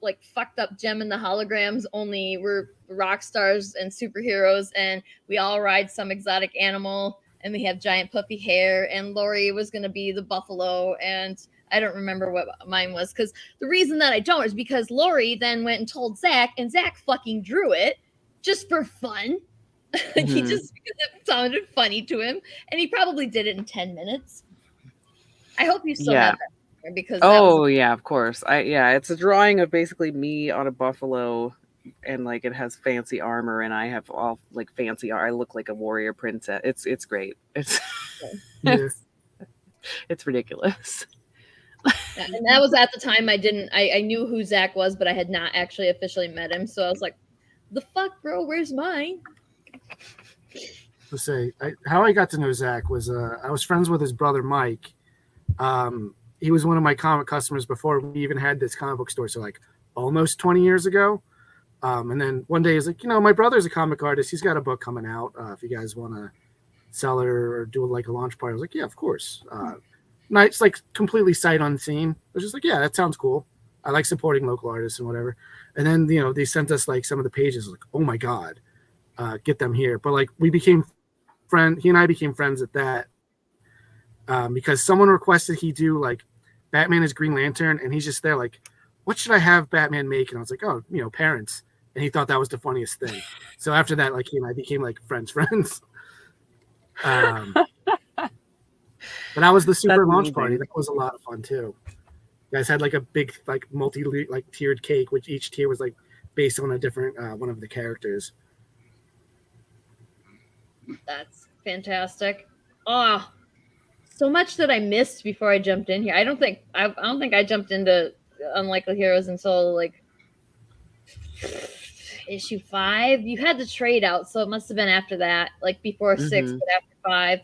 like, fucked up Gem and the Holograms, only we're rock stars and superheroes, and we all ride some exotic animal, and we have giant puffy hair, and Laurie was going to be the buffalo, and I don't remember what mine was, because the reason that I don't is because Laurie then went and told Zach, and Zach fucking drew it just for fun. He just, because it sounded funny to him, and he probably did it in 10 minutes. I hope you still have that because yeah, of course. It's a drawing of basically me on a buffalo, and, like, it has fancy armor, and I have all, like, fancy I look like a warrior princess. It's great. It's it's ridiculous. And that was at the time I knew who Zach was, but I had not actually officially met him, so I was like, the fuck, bro, where's mine? Let's say how I got to know Zach was I was friends with his brother Mike. He was one of my comic customers before we even had this comic book store, so, like, almost 20 years ago. And then one day he's like, you know, my brother's a comic artist. He's got a book coming out. If you guys want to sell it or do, like, a launch party, I was like, yeah, of course. It's, like, completely sight unseen. I was just like, yeah, that sounds cool. I like supporting local artists and whatever. And then, you know, they sent us, like, some of the pages. Like, oh my god, get them here. But, like, we became friends. He and I became friends at that. Because someone requested he do, like, Batman as Green Lantern, and he's just there like, what should I have Batman make? And I was like, oh, you know, parents. And he thought that was the funniest thing. So after that, like, he and I became, like, friends. But that was the super That's launch amazing. party. That was a lot of fun too. You guys had like a big like tiered cake, which each tier was like based on a different one of the characters. That's fantastic. Oh, so much that I missed before I jumped in here. I don't think I jumped into Unlikely Heroes until like issue 5. You had the trade out, so it must have been after that, like before 6, but after 5.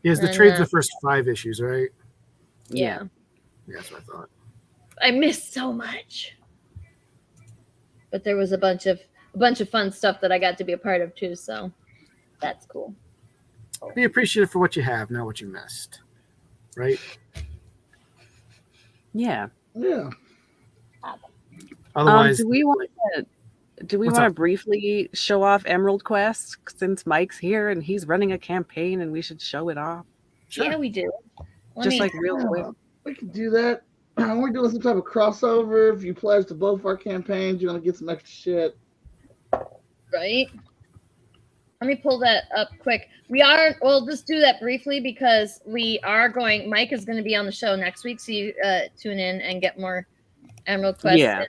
Yes, the trade's the first 5 issues, right? Yeah. Yeah, that's what I thought. I missed so much. But there was a bunch of fun stuff that I got to be a part of too, so that's cool. Be appreciative for what you have, not what you missed. Right? Yeah. Yeah. Otherwise, do we want to briefly show off Emerald Quest since Mike's here and he's running a campaign and we should show it off? Sure. Yeah, we do. Real quick. We can do that. We're doing some type of crossover. If you pledge to both our campaigns, you're gonna get some extra shit. Right? Let me pull that up quick. We'll just do that briefly because Mike is going to be on the show next week, so you tune in and get more Emerald Quest. Yeah.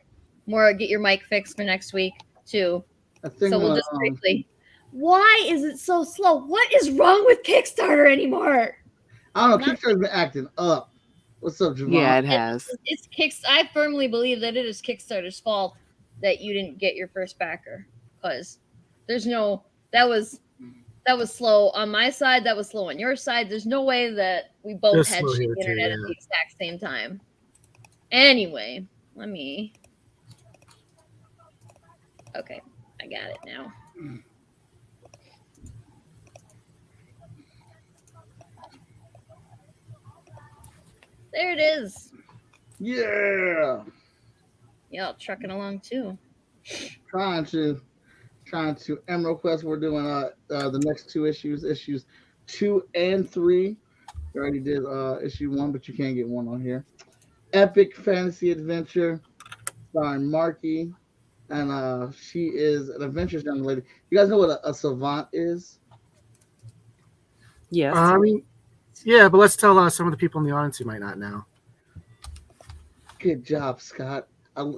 Get your mic fixed for next week too. I think So we'll just briefly. Why is it so slow? What is wrong with Kickstarter anymore? I don't know. Kickstarter's been acting up. What's up, Javon? Yeah, it has. I firmly believe that it is Kickstarter's fault that you didn't get your first backer, because that was slow on my side. That was slow on your side. There's no way that we both had shit internet at the exact same time. Anyway, okay, I got it now. There it is. Yeah. Yeah, trucking along too. Trying to Emerald Quest. We're doing the next 2 issues 2 and 3. We already did issue 1, but you can't get 1 on here. Epic fantasy adventure starring Marky, and she is an adventurous young lady. You guys know what a savant is? Yes. Yeah, but let's tell some of the people in the audience who might not know. Good job, Scott.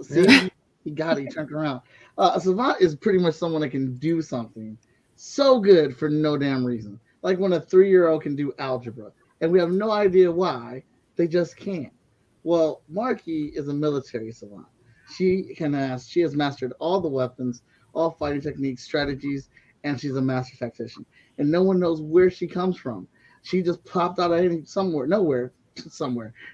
See, he got it. He turned around. A savant is pretty much someone that can do something so good for no damn reason. Like when a 3-year-old can do algebra, and we have no idea why, they just can't. Well, Marky is a military savant. She has mastered all the weapons, all fighting techniques, strategies, and she's a master tactician. And no one knows where she comes from. She just popped out of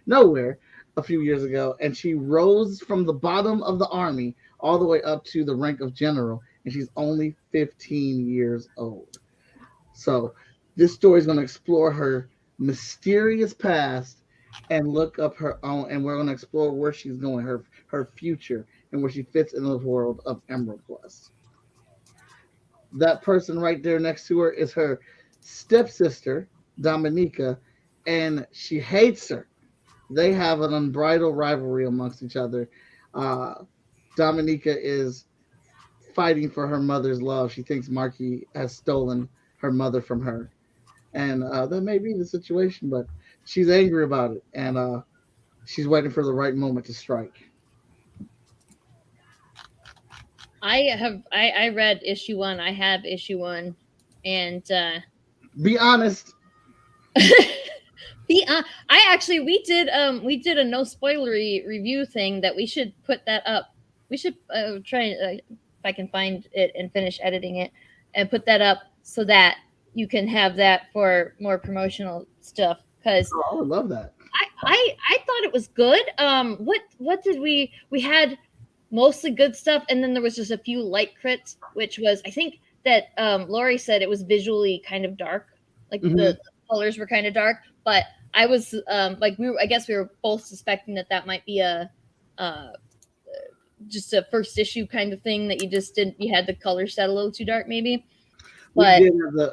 nowhere a few years ago, and she rose from the bottom of the army all the way up to the rank of general, and she's only 15 years old. So this story is going to explore her mysterious past and look up her own, and we're going to explore where she's going, her future, and where she fits in the world of Emerald Quest. That person right there next to her is her stepsister, Dominica, and she hates her. They have an unbridled rivalry amongst each other. Dominica is fighting for her mother's love. She thinks Marky has stolen her mother from her. And that may be the situation, but she's angry about it. And she's waiting for the right moment to strike. I read issue 1. I have issue 1. And be honest. We did a no spoilery review thing that we should put that up. We should try if I can find it and finish editing it and put that up so that you can have that for more promotional stuff. Because I would love that. I thought it was good. What did we had mostly good stuff, and then there was just a few light crits, which was, I think that Lori said it was visually kind of dark, like the colors were kind of dark, but I was I guess we were both suspecting that might be a just a first issue kind of thing, that you had the color set a little too dark maybe. But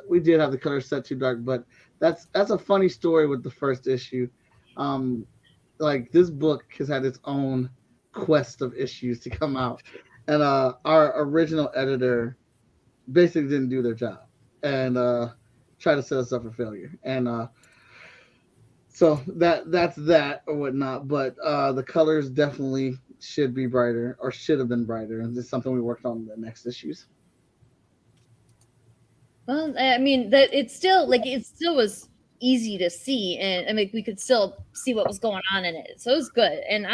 we did have the color set too dark, but that's a funny story with the first issue. Like this book has had its own quest of issues to come out, and our original editor basically didn't do their job and tried to set us up for failure. And So that's that or whatnot. But the colors definitely should be brighter or should have been brighter, and this is something we worked on in the next issues. Well, I mean that it still was easy to see, and I mean we could still see what was going on in it, so it was good. And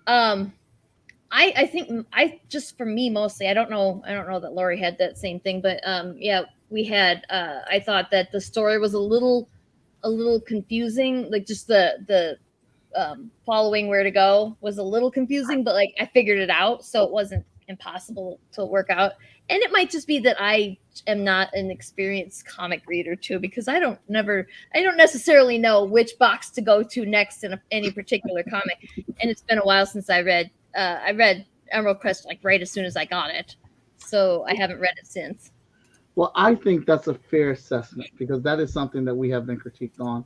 um, I think I just for me mostly, I don't know that Lori had that same thing, but yeah, we had. I thought that the story was a little confusing, like just the following where to go was a little confusing, but like I figured it out, so it wasn't impossible to work out. And it might just be that I am not an experienced comic reader too, because I don't necessarily know which box to go to next in any particular comic. And it's been a while since I read Emerald Crest like right as soon as I got it, so I haven't read it since. Well, I think that's a fair assessment because that is something that we have been critiqued on.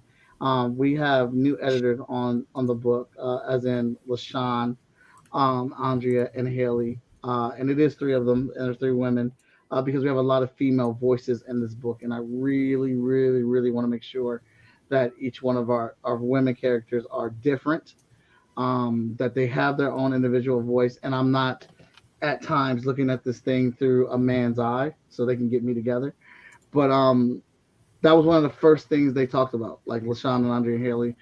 We have new editors on the book, as in LaShawn, Andrea, and Haley, and it is three of them, and there's three women, because we have a lot of female voices in this book, and I really, really, really want to make sure that each one of our women characters are different, that they have their own individual voice, and I'm not at times looking at this thing through a man's eye so they can get me together. But that was one of the first things they talked about, like LaShawn and Andrea and Haley.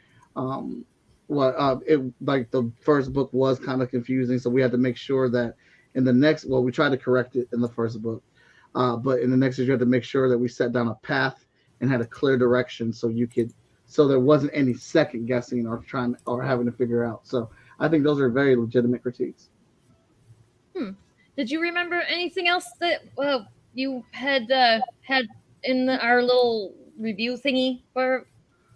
Like the first book was kind of confusing, so we had to make sure that in the next, we tried to correct it in the first book, but in the next issue, you had to make sure that we set down a path and had a clear direction so there wasn't any second guessing or having to figure out. So I think those are very legitimate critiques. Did you remember anything else that you had had in our little review thingy for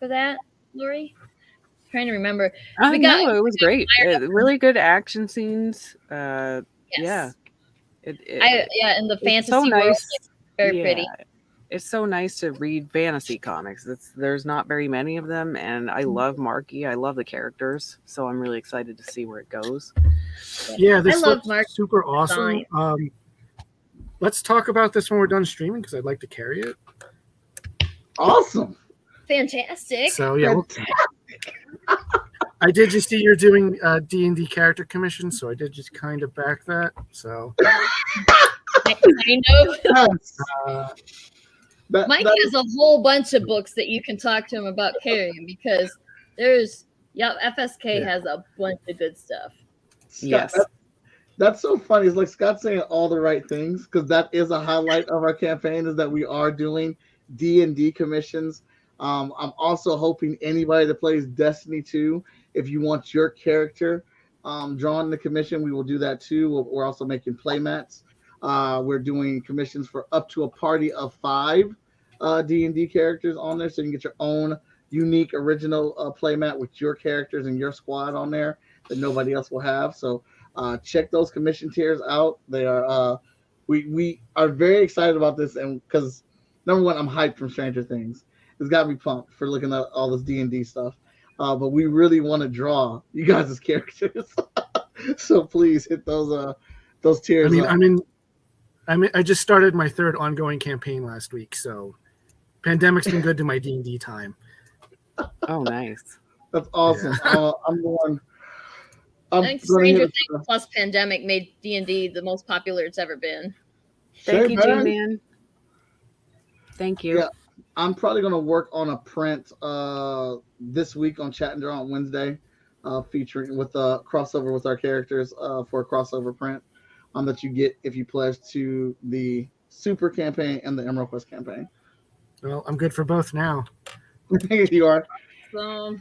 that, Lori? I'm trying to remember. No, it was great. Really good action scenes. Yes. Yeah. And the fantasy so world, nice. very pretty. It's so nice to read fantasy comics. There's not very many of them, and I love Marky. I love the characters, so I'm really excited to see where it goes. Yeah, this looks super awesome. Let's talk about this when we're done streaming because I'd like to carry it. Awesome. Fantastic. So yeah, I did just see you're doing D&D character commission, so I did just kind of back that. So I know. Mike has a whole bunch of books that you can talk to him about carrying because FSK has a bunch of good stuff. Scott, Yes. That's so funny. It's like Scott saying all the right things because that is a highlight of our campaign is that we are doing D&D commissions. I'm also hoping anybody that plays Destiny 2, if you want your character drawn in the commission, we will do that too. We're also making playmats. We're doing commissions for up to a party of 5 D&D characters on there, so you can get your own unique original playmat with your characters and your squad on there that nobody else will have. So check those commission tiers out. They are we are very excited about this, and because number one, I'm hyped from Stranger Things. It's got me pumped for looking at all this D&D stuff. But we really want to draw you guys as characters, so please hit those tiers. I just started my 3rd ongoing campaign last week, so pandemic's been good to my D&D time. Oh, nice. That's awesome. Yeah. I'm going. I think Stranger Things plus Pandemic made D&D the most popular it's ever been. Thank you, G-Man. Thank you. Yeah, I'm probably going to work on a print this week on Chat and Draw on Wednesday, featuring with a crossover with our characters for a crossover print that you get if you pledge to the Super campaign and the Emerald Quest campaign. Well, I'm good for both now. You are. So,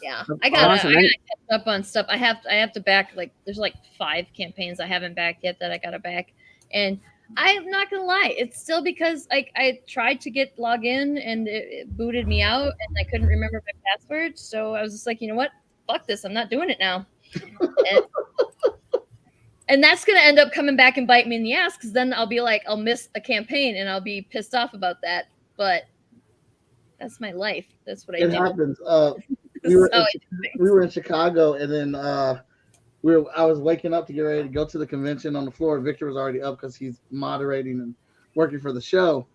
yeah, That's I gotta awesome. catch up on stuff. I have to back there's 5 campaigns I haven't backed yet that I gotta back, and I'm not gonna lie, it's still because I tried to log in and it booted me out and I couldn't remember my password, so I was just like, you know what, fuck this, I'm not doing it now. And that's gonna end up coming back and bite me in the ass because then I'll be like, I'll miss a campaign and I'll be pissed off about that. But that's my life. That's what I do. It happens. We were in Chicago, and then I was waking up to get ready to go to the convention on the floor. Victor was already up because he's moderating and working for the show.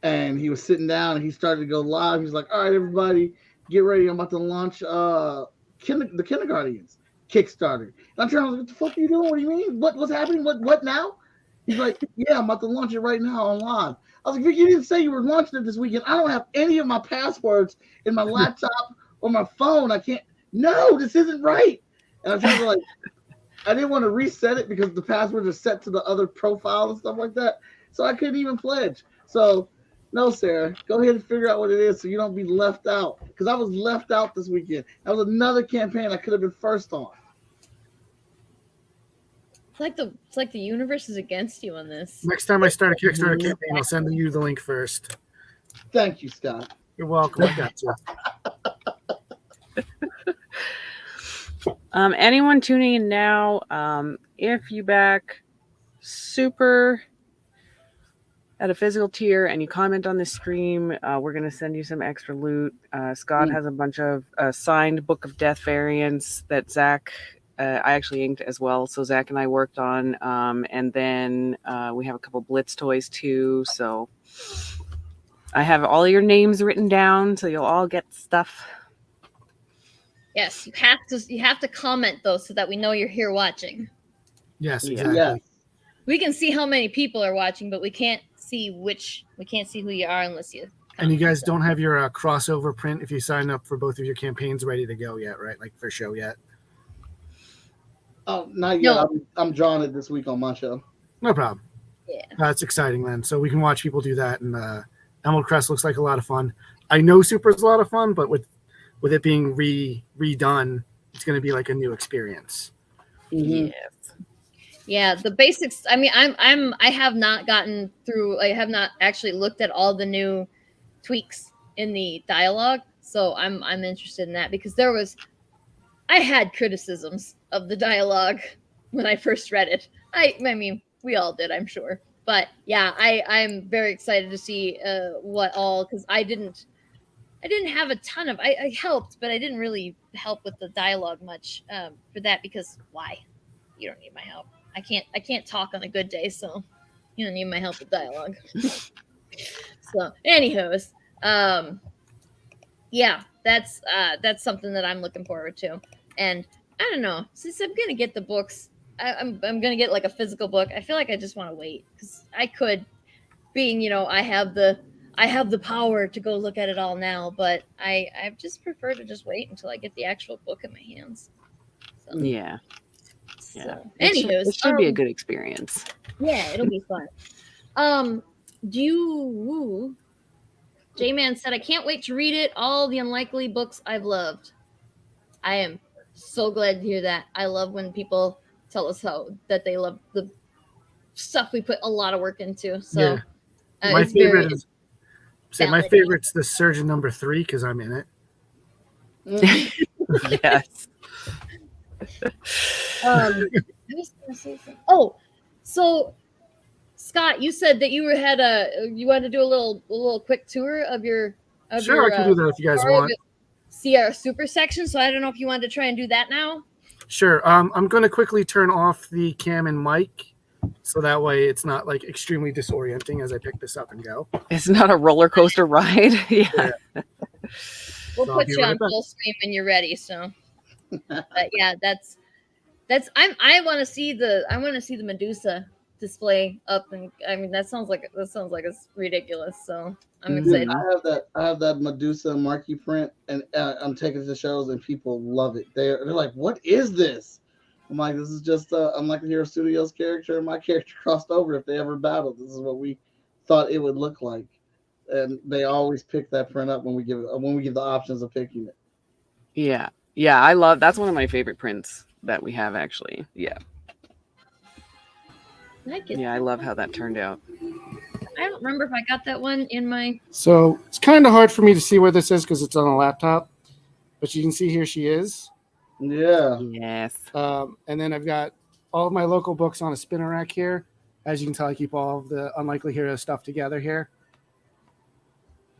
and he was sitting down and he started to go live. He's like, "All right, everybody, get ready. I'm about to launch the Kindergartens Kickstarter." And I'm trying to, what the fuck are you doing? What do you mean? What's happening? What now? He's like, "Yeah, I'm about to launch it right now on live." I was like, "You didn't say you were launching it this weekend. I don't have any of my passwords in my laptop or my phone. I can't. No, this isn't right." And I'm trying to like, I didn't want to reset it because the passwords are set to the other profile and stuff like that. So I couldn't even pledge. So no, Sarah, go ahead and figure out what it is so you don't be left out. Because I was left out this weekend. That was another campaign I could have been first on. It's like the universe is against you on this. Next time I start a Kickstarter campaign, I'll send you the link first. Thank you, Scott. You're welcome. I got you. Anyone tuning in now, if you back Super at a physical tier and you comment on this stream, we're going to send you some extra loot. Scott has a bunch of signed Book of Death variants that Zack, I actually inked as well. So Zack and I worked on, and then we have a couple Blitz toys too. So I have all your names written down, so you'll all get stuff. Yes, you have to comment though, so that we know you're here watching. Yes, exactly. Yeah. We can see how many people are watching, but we can't see who you are unless you. And you guys don't have your crossover print if you sign up for both of your campaigns ready to go yet, right? Like for show yet? Oh, not yet. No. I'm drawing it this week on my show. No problem. Yeah. That's exciting then. So we can watch people do that. And Emerald Crest looks like a lot of fun. I know Super is a lot of fun, but with it being redone, it's going to be like a new experience. Mm-hmm. Yes. Yeah, the basics. I mean, I have not gotten through. I have not actually looked at all the new tweaks in the dialogue, so I'm interested in that because I had criticisms of the dialogue when I first read it. I mean, we all did, I'm sure. But yeah, I'm very excited to see what all, because I didn't have a ton of. I helped, but I didn't really help with the dialogue much for that because why? You don't need my help. I can't talk on a good day, so you don't need my help with dialogue. So, anywho's, yeah, that's something that I'm looking forward to, and I don't know, since I'm gonna get the books, I'm gonna get like a physical book. I feel like I just want to wait because I could, being I have the power to go look at it all now, but I just prefer to just wait until I get the actual book in my hands. So, Yeah. so, It should be a good experience. Yeah, it'll be fun. J-Man said, I can't wait to read it. All the unlikely books I've loved. I am so glad to hear that. I love when people tell us that they love the stuff we put a lot of work into. So yeah. My favorite's the Surgeon number 3 because I'm in it. Yes. I was gonna say something. Oh, so Scott, you said that you wanted to do a little quick tour of your. Sure, I can do that if you guys want. See our super section. So I don't know if you wanted to try and do that now. Sure. I'm going to quickly turn off the cam and mic, so that way it's not like extremely disorienting as I pick this up and go. It's not a roller coaster ride. Yeah. We'll put you on full screen when you're ready. So, but yeah, that's. I want to see the Medusa display up, and I mean that sounds like it's ridiculous. So I'm excited. I have that Medusa marquee print, and I'm taking it to shows, and people love it. They're like, "What is this?" I'm like, "This is just Unlikely Hero Studios character, and my character crossed over. If they ever battled, this is what we thought it would look like." And they always pick that print up when we give the options of picking it. Yeah. That's one of my favorite prints that we have actually. Yeah. I love how that turned out. I don't remember if I got that one in my. So it's kind of hard for me to see where this is because it's on a laptop, but you can see here she is. Yeah. Yes. And then I've got all of my local books on a spinner rack here. As you can tell, I keep all of the Unlikely Hero stuff together here.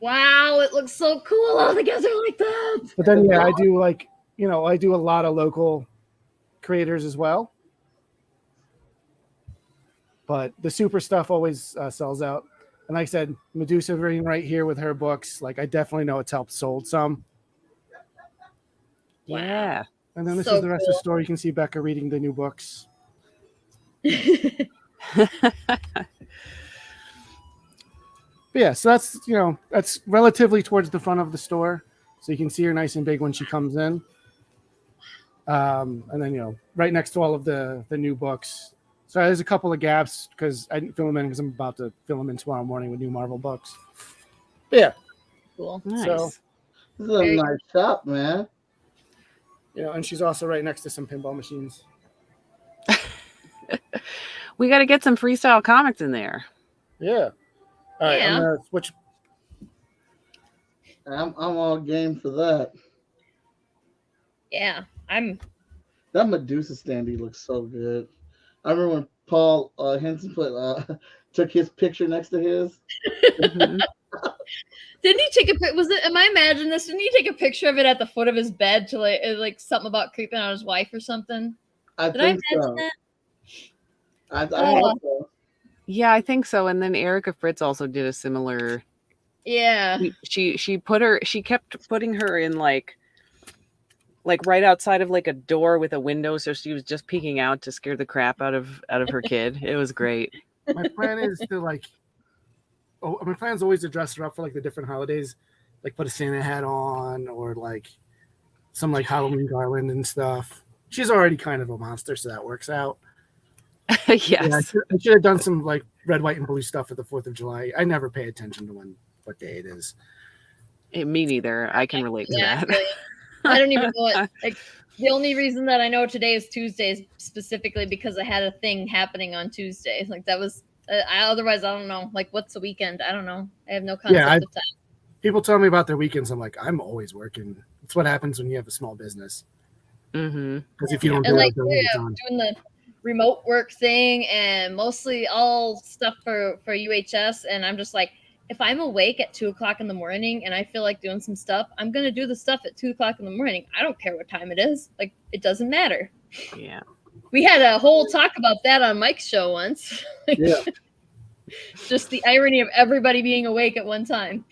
Wow, it looks so cool all together like that. But then, I do I do a lot of local creators as well. But the super stuff always sells out. And like I said, Medusa being right here with her books, like I definitely know it's helped sold some. Yeah. And then this So is the rest of the story. You can see Becca reading the new books. But yeah, so that's relatively towards the front of the store, so you can see her nice and big when she comes in. And then right next to all of the new books. So there's a couple of gaps because I didn't fill them in because I'm about to fill them in tomorrow morning with new Marvel books. But yeah, Cool. Nice. So This is a nice shop, man. and she's also right next to some pinball machines. We got to get some freestyle comics in there. Yeah. All right, I'm Yeah. gonna switch. I'm all game for that. Yeah. That Medusa standee looks so good. I remember when Paul Henson took his picture next to his. Mhm. Didn't he take a pic? Am I imagining this? Didn't he take a picture of it at the foot of his bed to like something about creeping on his wife or something? Did I think imagine so. that? I Oh. hope so. Yeah, I think so. And then Erica Fritz also did a similar. Yeah. She kept putting her in like right outside of like a door with a window, so she was just peeking out to scare the crap out of her kid. It was great. My plan is to my plan is always to dress her up for like the different holidays, like put a Santa hat on or like some like Halloween garland and stuff. She's already kind of a monster, so that works out. Yes. Yeah, I should have done some like red, white, and blue stuff for the 4th of July. I never pay attention to what day it is. Me neither. I can relate to Yeah, that. I don't even know it. Like the only reason that I know today is Tuesday is specifically because I had a thing happening on Tuesday. Like that was otherwise I don't know. Like what's the weekend? I don't know. I have no concept of time. People tell me about their weekends. I'm like, I'm always working. It's what happens when you have a small business. Mm-hmm. Because if you don't And do like it, it's on. doing the remote work thing and mostly all stuff for UHS, and I'm just like, if I'm awake at 2:00 in the morning and I feel like doing some stuff, I'm gonna do the stuff at 2:00 in the morning. I don't care what time it is. Like it doesn't matter. Yeah. We had a whole talk about that on Mike's show once. Yeah. Just the irony of everybody being awake at one time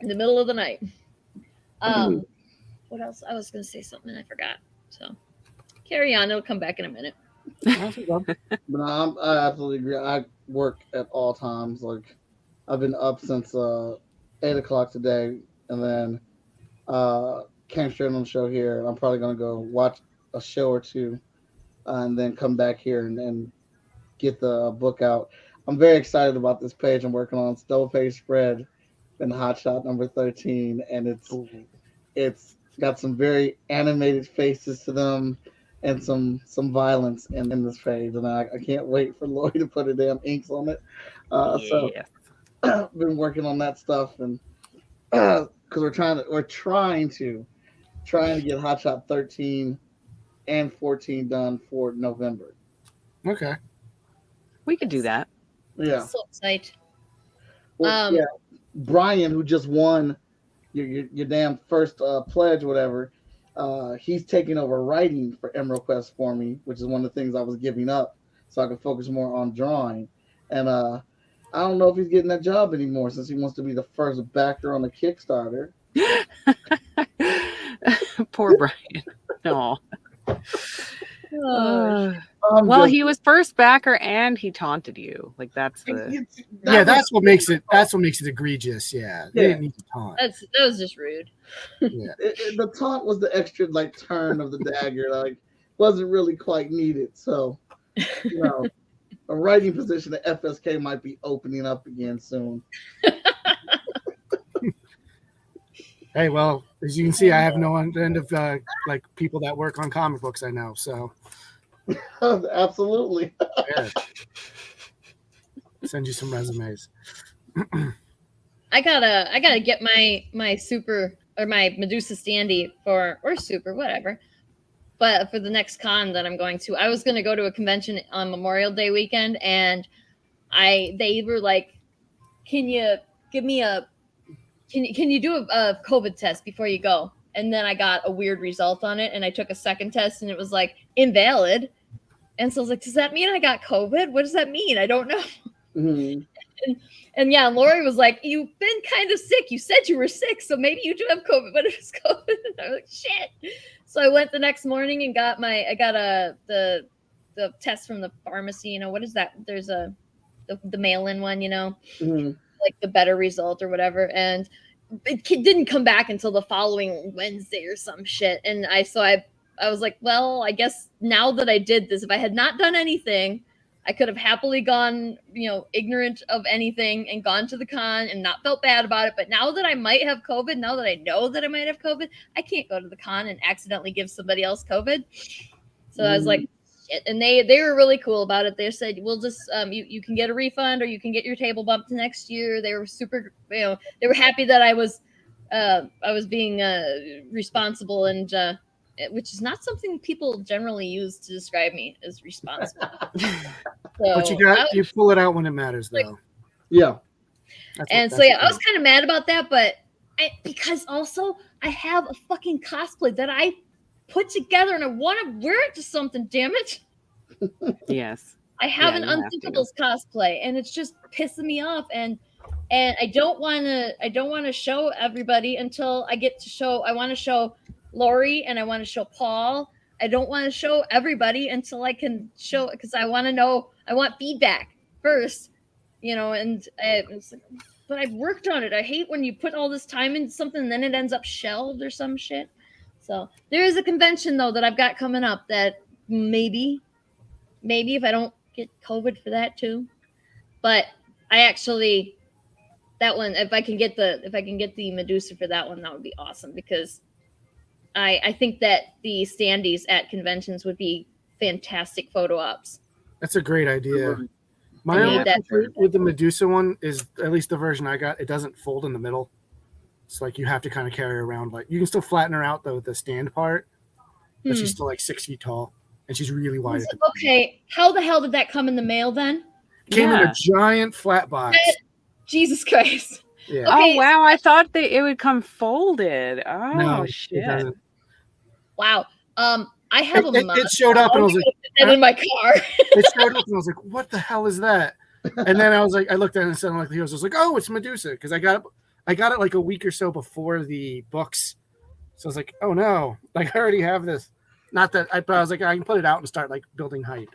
in the middle of the night. What else? I was gonna say something and I forgot. So carry on. It'll come back in a minute. But I absolutely agree. I work at all times. Like I've been up since 8:00 today, and then came straight on the show here. I'm probably gonna go watch a show or two, and then come back here and get the book out. I'm very excited about this page I'm working on. It's double page spread in Hot Shot number 13, and it's got some very animated faces to them and some violence in this page, and I can't wait for Lloyd to put the damn inks on it. So I've been working on that stuff, and because we're trying to get Hot Shot 13 and 14 done for November. Okay. We could do that. Yeah. So excited. Well, yeah. Brian, who just won your damn first pledge, whatever, he's taking over writing for Emerald Quest for me, which is one of the things I was giving up so I could focus more on drawing. And I don't know if he's getting that job anymore since he wants to be the first backer on the Kickstarter. Poor Brian. No. Well, he was first backer and he taunted you. Like that's that's what makes it egregious. Yeah. They didn't need to taunt. That was just rude. Yeah. The taunt was the extra like turn of the dagger, like wasn't really quite needed. So a writing position at FSK might be opening up again soon. Hey, well, as you can see, I have no end of like people that work on comic books I know. So absolutely. Yeah. Send you some resumes. I gotta get my super or my Medusa standee or super, whatever. But for the next con that I'm going to, I was gonna go to a convention on Memorial Day weekend, and they were like, can you do a COVID test before you go? And then I got a weird result on it, and I took a second test, and it was like invalid. And so I was like, does that mean I got COVID? What does that mean? I don't know. Mm-hmm. And yeah, Lori was like, "You've been kind of sick. You said you were sick, so maybe you do have COVID." But it was COVID. And I was like, "Shit!" So I went the next morning and got the test from the pharmacy. You know, what is that? There's the mail-in one. You know, like the better result or whatever. And it didn't come back until the following Wednesday or some shit. And I was like, well, I guess now that I did this, if I had not done anything, I could have happily gone, you know, ignorant of anything and gone to the con and not felt bad about it. But now that I might have COVID, now that I know that I might have COVID, I can't go to the con and accidentally give somebody else COVID. So I was like, shit. And they were really cool about it. They said, we'll just, you can get a refund or you can get your table bumped next year. They were super, you know, they were happy that I was being responsible and, which is not something people generally use to describe me as responsible. But you pull it out when it matters, though. Like, yeah. And so yeah, I was kind of mad about that, but because also I have a fucking cosplay that I put together and I want to wear it to something. Damn it! Yes. I have an Unthinkables cosplay, and it's just pissing me off. And I don't want to show everybody until I get to show. I want to show Lori and I want to show Paul. I don't want to show everybody until I can show, because I want to know. I want feedback first, you know. And it's like, but I've worked on it. I hate when you put all this time into something and then it ends up shelved or some shit. So there is a convention though that I've got coming up that maybe if I don't get COVID for that too, but I actually, that one, if I can get the Medusa for that one, that would be awesome, because I think that the standees at conventions would be fantastic photo ops. That's a great idea. My only complaint with the Medusa one is, at least the version I got, it doesn't fold in the middle. It's like you have to kind of carry her around. Like, you can still flatten her out though with the stand part, but she's still like 6 feet tall and she's really wide. Okay, how the hell did that come in the mail then? Came in a giant flat box. Jesus Christ. Yeah. Okay, oh wow, I thought it would come folded. Oh no, shit. Wow. I have it showed up and I was like, that in my car. It showed up and I was like, what the hell is that? And then I looked at it and said, like, I was like, oh, it's Medusa, because I got it like a week or so before the books. So I was like, oh no, like I already have this. Not that but I was like, I can put it out and start like building hype.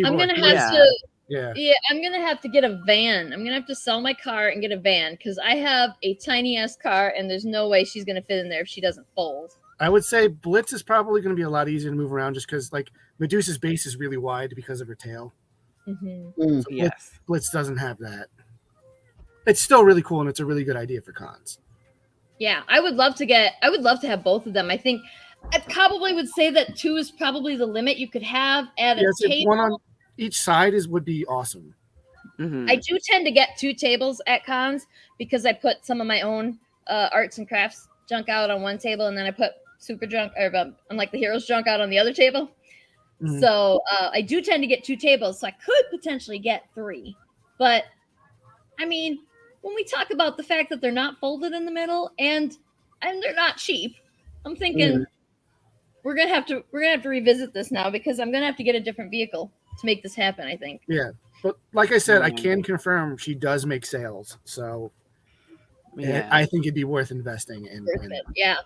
I'm gonna have to get a van. I'm gonna have to sell my car and get a van, because I have a tiny ass car and there's no way she's gonna fit in there if she doesn't fold. I would say Blitz is probably going to be a lot easier to move around, just because like Medusa's base is really wide because of her tail. Mm-hmm. So Blitz doesn't have that. It's still really cool, and it's a really good idea for cons. Yeah, I would love to have both of them. I think I probably would say that 2 is probably the limit you could have at a table. One on each side would be awesome. Mm-hmm. I do tend to get 2 tables at cons, because I put some of my own arts and crafts junk out on one table, and then I put super junk, or unlike the heroes junk, out on the other table. Mm-hmm. So I do tend to get 2 tables, so I could potentially get 3. But I mean, when we talk about the fact that they're not folded in the middle and they're not cheap, I'm thinking we're gonna have to revisit this now, because I'm gonna have to get a different vehicle to make this happen, I think. Yeah, but like I said, I can confirm she does make sales, so I think it'd be worth investing in. Yeah.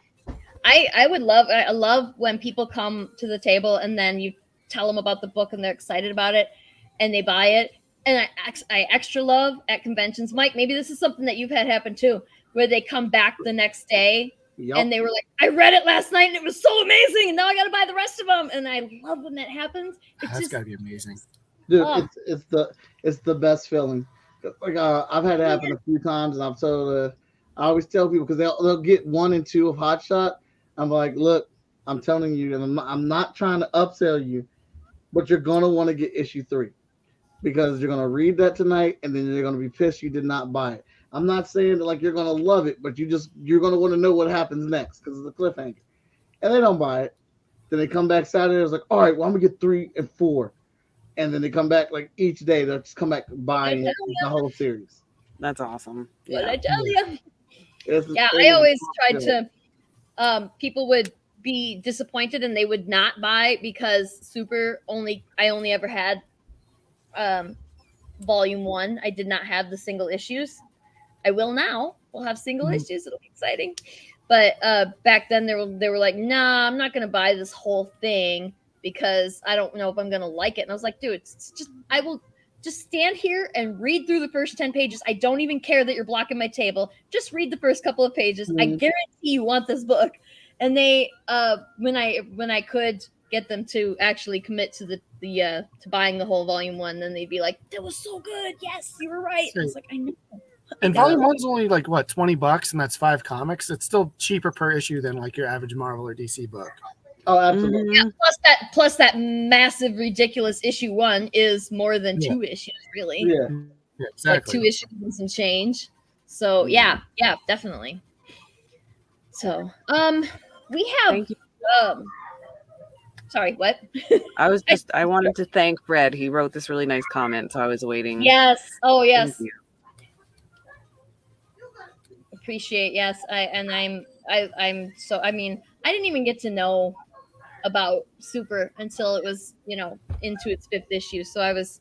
I love when people come to the table and then you tell them about the book and they're excited about it and they buy it. And I extra love at conventions, Mike, maybe this is something that you've had happen too, where they come back the next day and they were like, I read it last night and it was so amazing, and now I got to buy the rest of them. And I love when that happens. That's got to be amazing. Dude, it's the best feeling. Like I've had it happen a few times, and I've told I always tell people, because they'll get 1 and 2 of Hot Shot. I'm like, look, I'm telling you, and I'm not trying to upsell you, but you're gonna want to get issue 3, because you're gonna read that tonight, and then you're gonna be pissed you did not buy it. I'm not saying that like you're gonna love it, but you're gonna want to know what happens next, because it's a cliffhanger. And they don't buy it. Then they come back Saturday. It's like, all right, well, I'm gonna get 3 and 4, and then they come back like each day. They'll just come back buying the whole series. That's awesome. What I tell you? I always tried to. People would be disappointed and they would not buy, because I only ever had volume 1. I did not have the single issues. I will now. We'll have single issues. It'll be exciting. But back then they were like, nah, I'm not gonna buy this whole thing because I don't know if I'm gonna like it. And I was like, dude, it's just I will just stand here and read through the first 10 pages. I don't even care that you're blocking my table. Just read the first couple of pages. I guarantee you want this book. And they when I could get them to actually commit to the to buying the whole volume 1, then they'd be like, that was so good. Yes, you were right. I was like, I know. And volume 1's only like what, $20, and that's 5 comics. It's still cheaper per issue than like your average Marvel or DC book. Oh, absolutely. Yeah, plus that massive ridiculous issue 1 is more than 2 issues, really. Yeah, exactly. Like 2 issues and some change. So yeah, definitely. So we have Thank you. Sorry, what? I wanted to thank Fred. He wrote this really nice comment, so I was waiting. Yes. Oh yes. Thank you. Appreciate, yes. I'm so, I mean, I didn't even get to know about Super until it was, into its 5th issue. So it was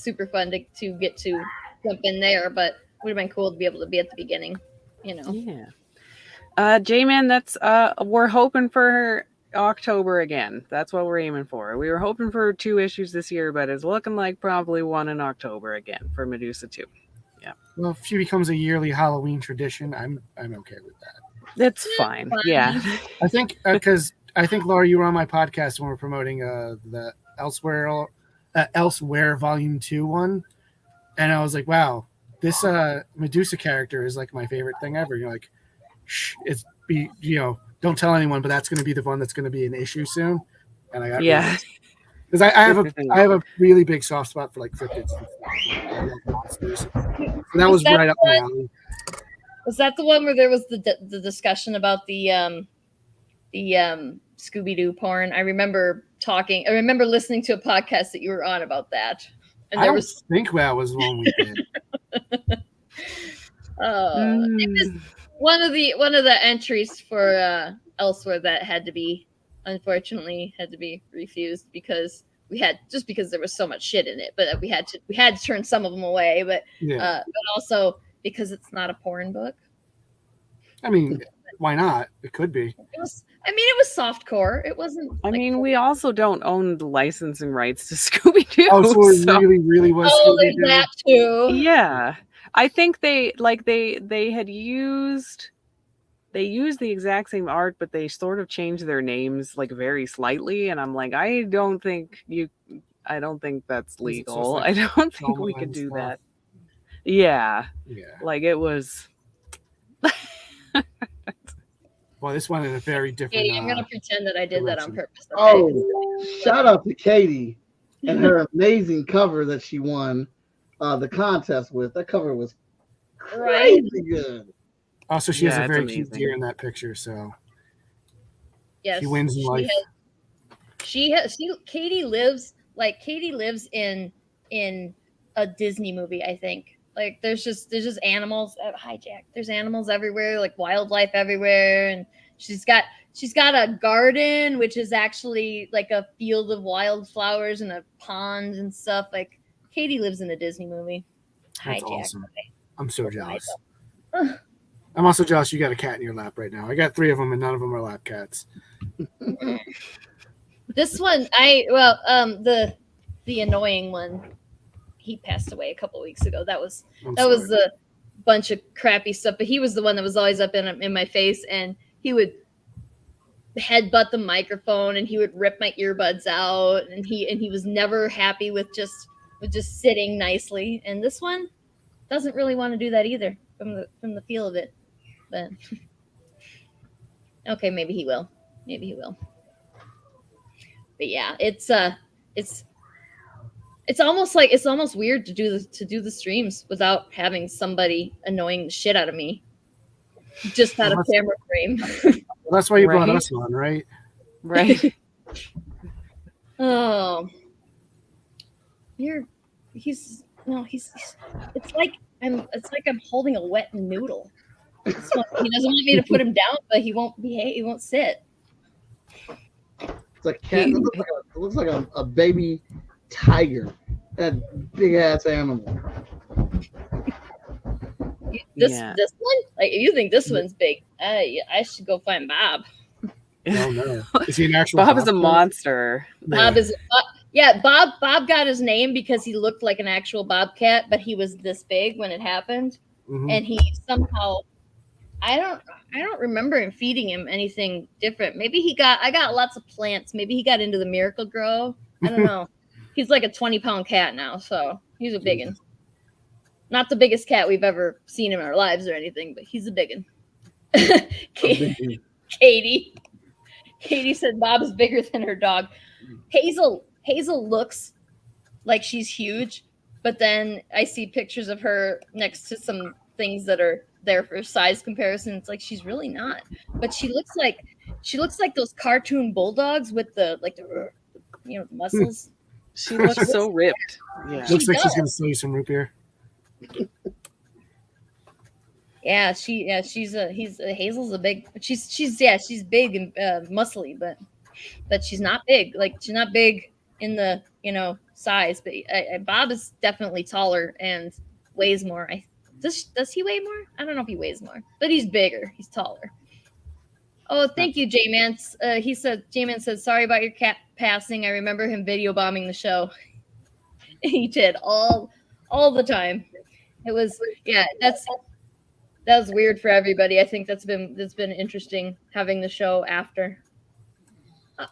super fun to get to jump in there, but it would have been cool to be able to be at the beginning, Yeah. J-Man, that's we're hoping for October again. That's what we're aiming for. We were hoping for 2 issues this year, but it's looking like probably 1 in October again for Medusa 2. Yeah. Well, if she becomes a yearly Halloween tradition, I'm okay with that. That's fine. Yeah. I think because Laura, you were on my podcast when we were promoting the Elsewhere Volume 2 one, and I was like, wow, this Medusa character is like my favorite thing ever. You're like, don't tell anyone, but that's going to be the one that's going to be an issue soon. And I got because I have a really big soft spot for like cryptids and stuff. Monsters. So that was right up my alley. Was that the one where there was the discussion about the Scooby-Doo porn? I remember listening to a podcast that you were on about that. And I think that was one we did. It was one of the entries for Elsewhere that unfortunately had to be refused because because there was so much shit in it, but we had to turn some of them away, but also because it's not a porn book. I mean, why not? It could be. It was softcore. It wasn't. We also don't own the licensing rights to Scooby-Doo. Oh, so it really was. There's that too. Yeah, I think they had used. They used the exact same art, but they sort of changed their names like very slightly. And I'm like, I don't think that's legal. I don't think we could do that. Yeah. Like it was. Well, this one is a very different. Katie, I'm gonna pretend that I did that on purpose. Okay? Oh, shout out to Katie and her amazing cover that she won the contest with. That cover was crazy good. Also, she has a very cute deer in that picture, so yes, she wins in life. Katie lives in a Disney movie, I think. Like there's just animals. Hi, Jack. There's animals everywhere, like wildlife everywhere, and she's got a garden, which is actually like a field of wildflowers and a pond and stuff. Like Katie lives in a Disney movie. Hi, That's Jack. awesome. I'm so jealous. I'm also jealous you got a cat in your lap right now. I got 3 of them, and none of them are lap cats. This one, the annoying one, he passed away a couple weeks ago. That was a bunch of crappy stuff. But he was the one that was always up in my face, and he would headbutt the microphone, and he would rip my earbuds out, and he was never happy with just sitting nicely. And this one doesn't really want to do that either from the feel of it. But okay, maybe he will. But yeah, it's almost weird to do the streams without having somebody annoying the shit out of me just out of camera frame. Well, that's why you brought us on, right? Right. Oh, it's like I'm holding a wet noodle. He doesn't want me to put him down, but he won't behave. He won't sit. It's like cat. It looks like a baby tiger That big ass animal. This Yeah. this one, like, if you think this one's big, I should go find Bob. Oh no, is he an actual? Bob is a bobcat? monster. Bob is Bob got his name because he looked like an actual bobcat, but he was this big when it happened, Mhm. and he somehow I don't remember him feeding him anything different. Maybe I got lots of plants. Maybe he got into the Miracle Grow. I don't know. He's like a 20-pound cat now, so he's a big one. Not the biggest cat we've ever seen in our lives or anything, but he's a big one. Katie said Bob is bigger than her dog. Hazel looks like she's huge, but then I see pictures of her next to some things that are there for size comparison. It's like she's really not, but she looks like those cartoon bulldogs with the muscles. She looks so ripped. Yeah. Looks like she's does. gonna sell you some root beer. Yeah, Hazel's a big. She's big and muscly, but she's not big. Like, she's not big in the size. But Bob is definitely taller and weighs more. Does he weigh more? I don't know if he weighs more, but he's bigger. He's taller. Oh, thank you, J-Man. J-Man said, sorry about your cat passing. I remember him video bombing the show. He did all the time. It was that was weird for everybody. I think that's been interesting having the show after.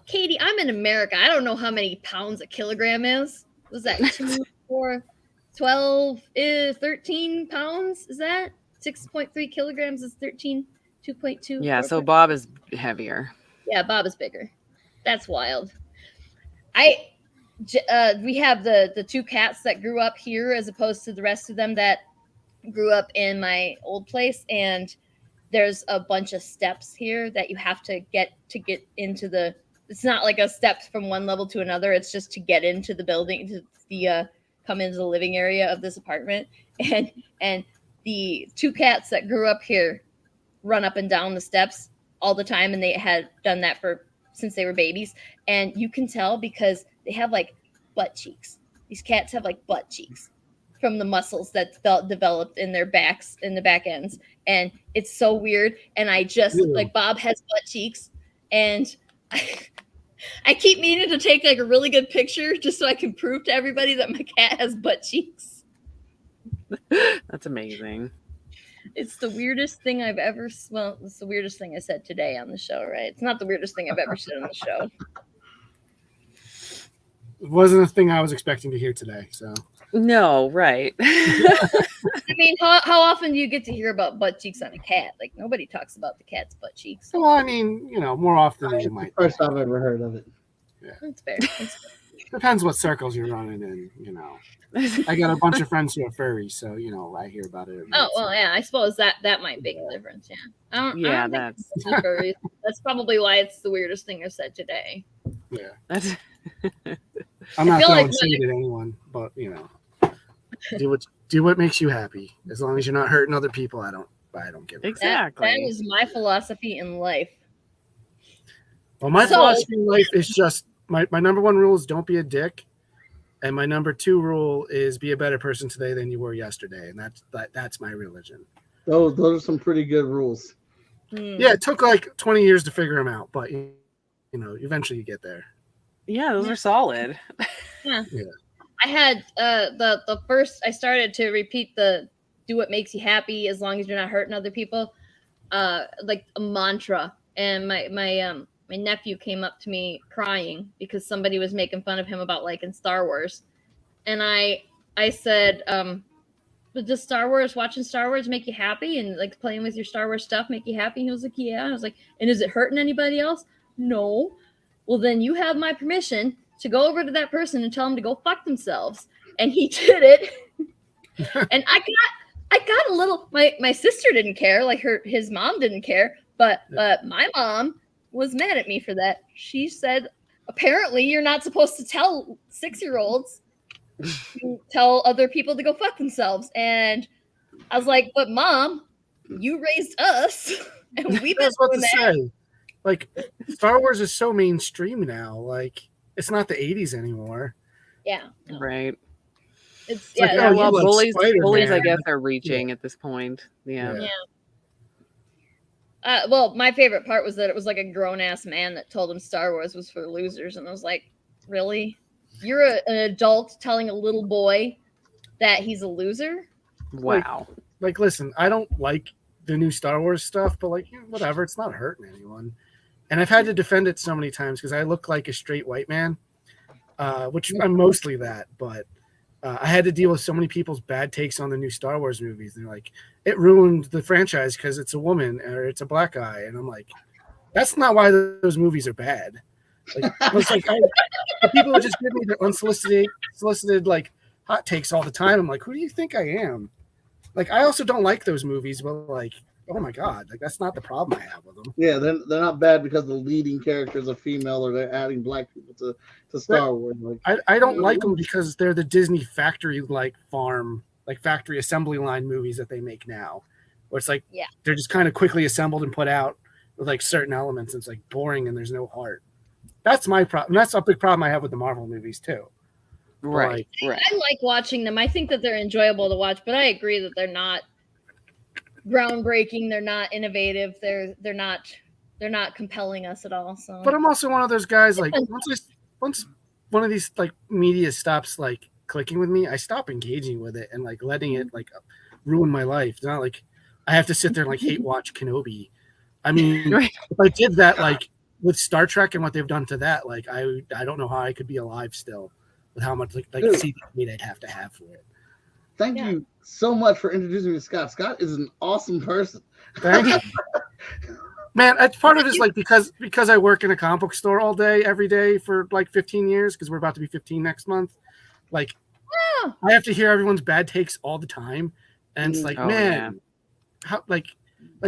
Katie, I'm in America. I don't know how many pounds a kilogram is. Was that 2, 4, 12, 13 pounds? Is that 6.3 kilograms is 13, 2.2? Yeah, so Bob is heavier. Yeah, Bob is bigger. That's wild. We have the 2 cats that grew up here as opposed to the rest of them that grew up in my old place, and there's a bunch of steps here that you have to get into the. It's not like a step from one level to another. It's just to get into the building, to come into the living area of this apartment, and the 2 cats that grew up here run up and down the steps all the time, and they had done that since they were babies, and you can tell because they have like butt cheeks. These cats have like butt cheeks from the muscles that developed in their backs, in the back ends. And it's so weird. And I just like, Bob has butt cheeks, and I keep meaning to take like a really good picture just so I can prove to everybody that my cat has butt cheeks. That's amazing. It's the weirdest thing I've ever, well, it's the weirdest thing I said today on the show, right? It's not the weirdest thing I've ever said on the show. It wasn't a thing I was expecting to hear today, so. No, right. I mean, how often do you get to hear about butt cheeks on a cat? Like, nobody talks about the cat's butt cheeks. Well, I mean, more often than you might. First I've ever heard of it. Yeah. That's fair. Depends what circles you're running in, I got a bunch of friends who are furries, so, I hear about it. Oh, well, yeah, I suppose that might make a difference, yeah. I don't think that's probably why it's the weirdest thing I've said today. Yeah. That's I'm not throwing shade at anyone, but, do what makes you happy. As long as you're not hurting other people, I don't give a crap. exactly. That is my philosophy in life. Well, my philosophy in life is just my number 1 rule is don't be a dick, and my number 2 rule is be a better person today than you were yesterday, and that's my religion. Those are some pretty good rules. Yeah, it took like 20 years to figure them out, but eventually you get there. Yeah, those are solid. Yeah. I had the first, I started to repeat the do what makes you happy as long as you're not hurting other people, like a mantra. And my nephew came up to me crying because somebody was making fun of him about liking Star Wars. And I said, but does watching Star Wars make you happy? And like playing with your Star Wars stuff make you happy? And he was like, yeah. I was like, and is it hurting anybody else? No. Well, then you have my permission to go over to that person and tell them to go fuck themselves. And he did it. And I got a little, my sister didn't care, like his mom didn't care, but my mom was mad at me for that. She said, apparently you're not supposed to tell 6-year-olds tell other people to go fuck themselves. And I was like, but Mom, you raised us. And we've been doing that. Say. Like, Star Wars is so mainstream now. Like, it's not the 80s anymore. Yeah. Right. It's like, yeah. oh, well, you love bullies, Spider-Man. I guess, are reaching at this point. Yeah. Well, my favorite part was that it was like a grown ass man that told him Star Wars was for losers, and I was like, really? You're an adult telling a little boy that he's a loser? Wow. Like, listen, I don't like the new Star Wars stuff, but like, whatever, it's not hurting anyone. And I've had to defend it so many times because I look like a straight white man, which I'm mostly that, but I had to deal with so many people's bad takes on the new Star Wars movies. They're like, it ruined the franchise because it's a woman or it's a black guy. And I'm like, that's not why those movies are bad. Like, it's like the people who just give me their unsolicited like hot takes all the time. I'm like, who do you think I am? Like, I also don't like those movies, but like, oh my god, like that's not the problem I have with them. Yeah, they're not bad because the leading characters are female or they're adding black people to Star Wars. Like, I don't like them because they're the Disney factory like farm, like factory assembly line movies that they make now, where it's like they're just kind of quickly assembled and put out with like certain elements. And it's like boring and there's no heart. That's my problem. That's a big problem I have with the Marvel movies too. Right. I like watching them. I think that they're enjoyable to watch, but I agree that they're not groundbreaking. They're not innovative. They're not compelling us at all. So, but I'm also one of those guys. Like once one of these like media stops like clicking with me, I stop engaging with it and like letting it like ruin my life. It's not like I have to sit there and like hate watch Kenobi. I mean, if I did that like with Star Trek and what they've done to that, like I don't know how I could be alive still with how much like CD I'd have to have for it. Thank you so much for introducing me to Scott. Scott is an awesome person. Thank you. Man, part of it is like because I work in a comic book store all day, every day for like 15 years, because we're about to be 15 next month. Like, I have to hear everyone's bad takes all the time, and it's like, how like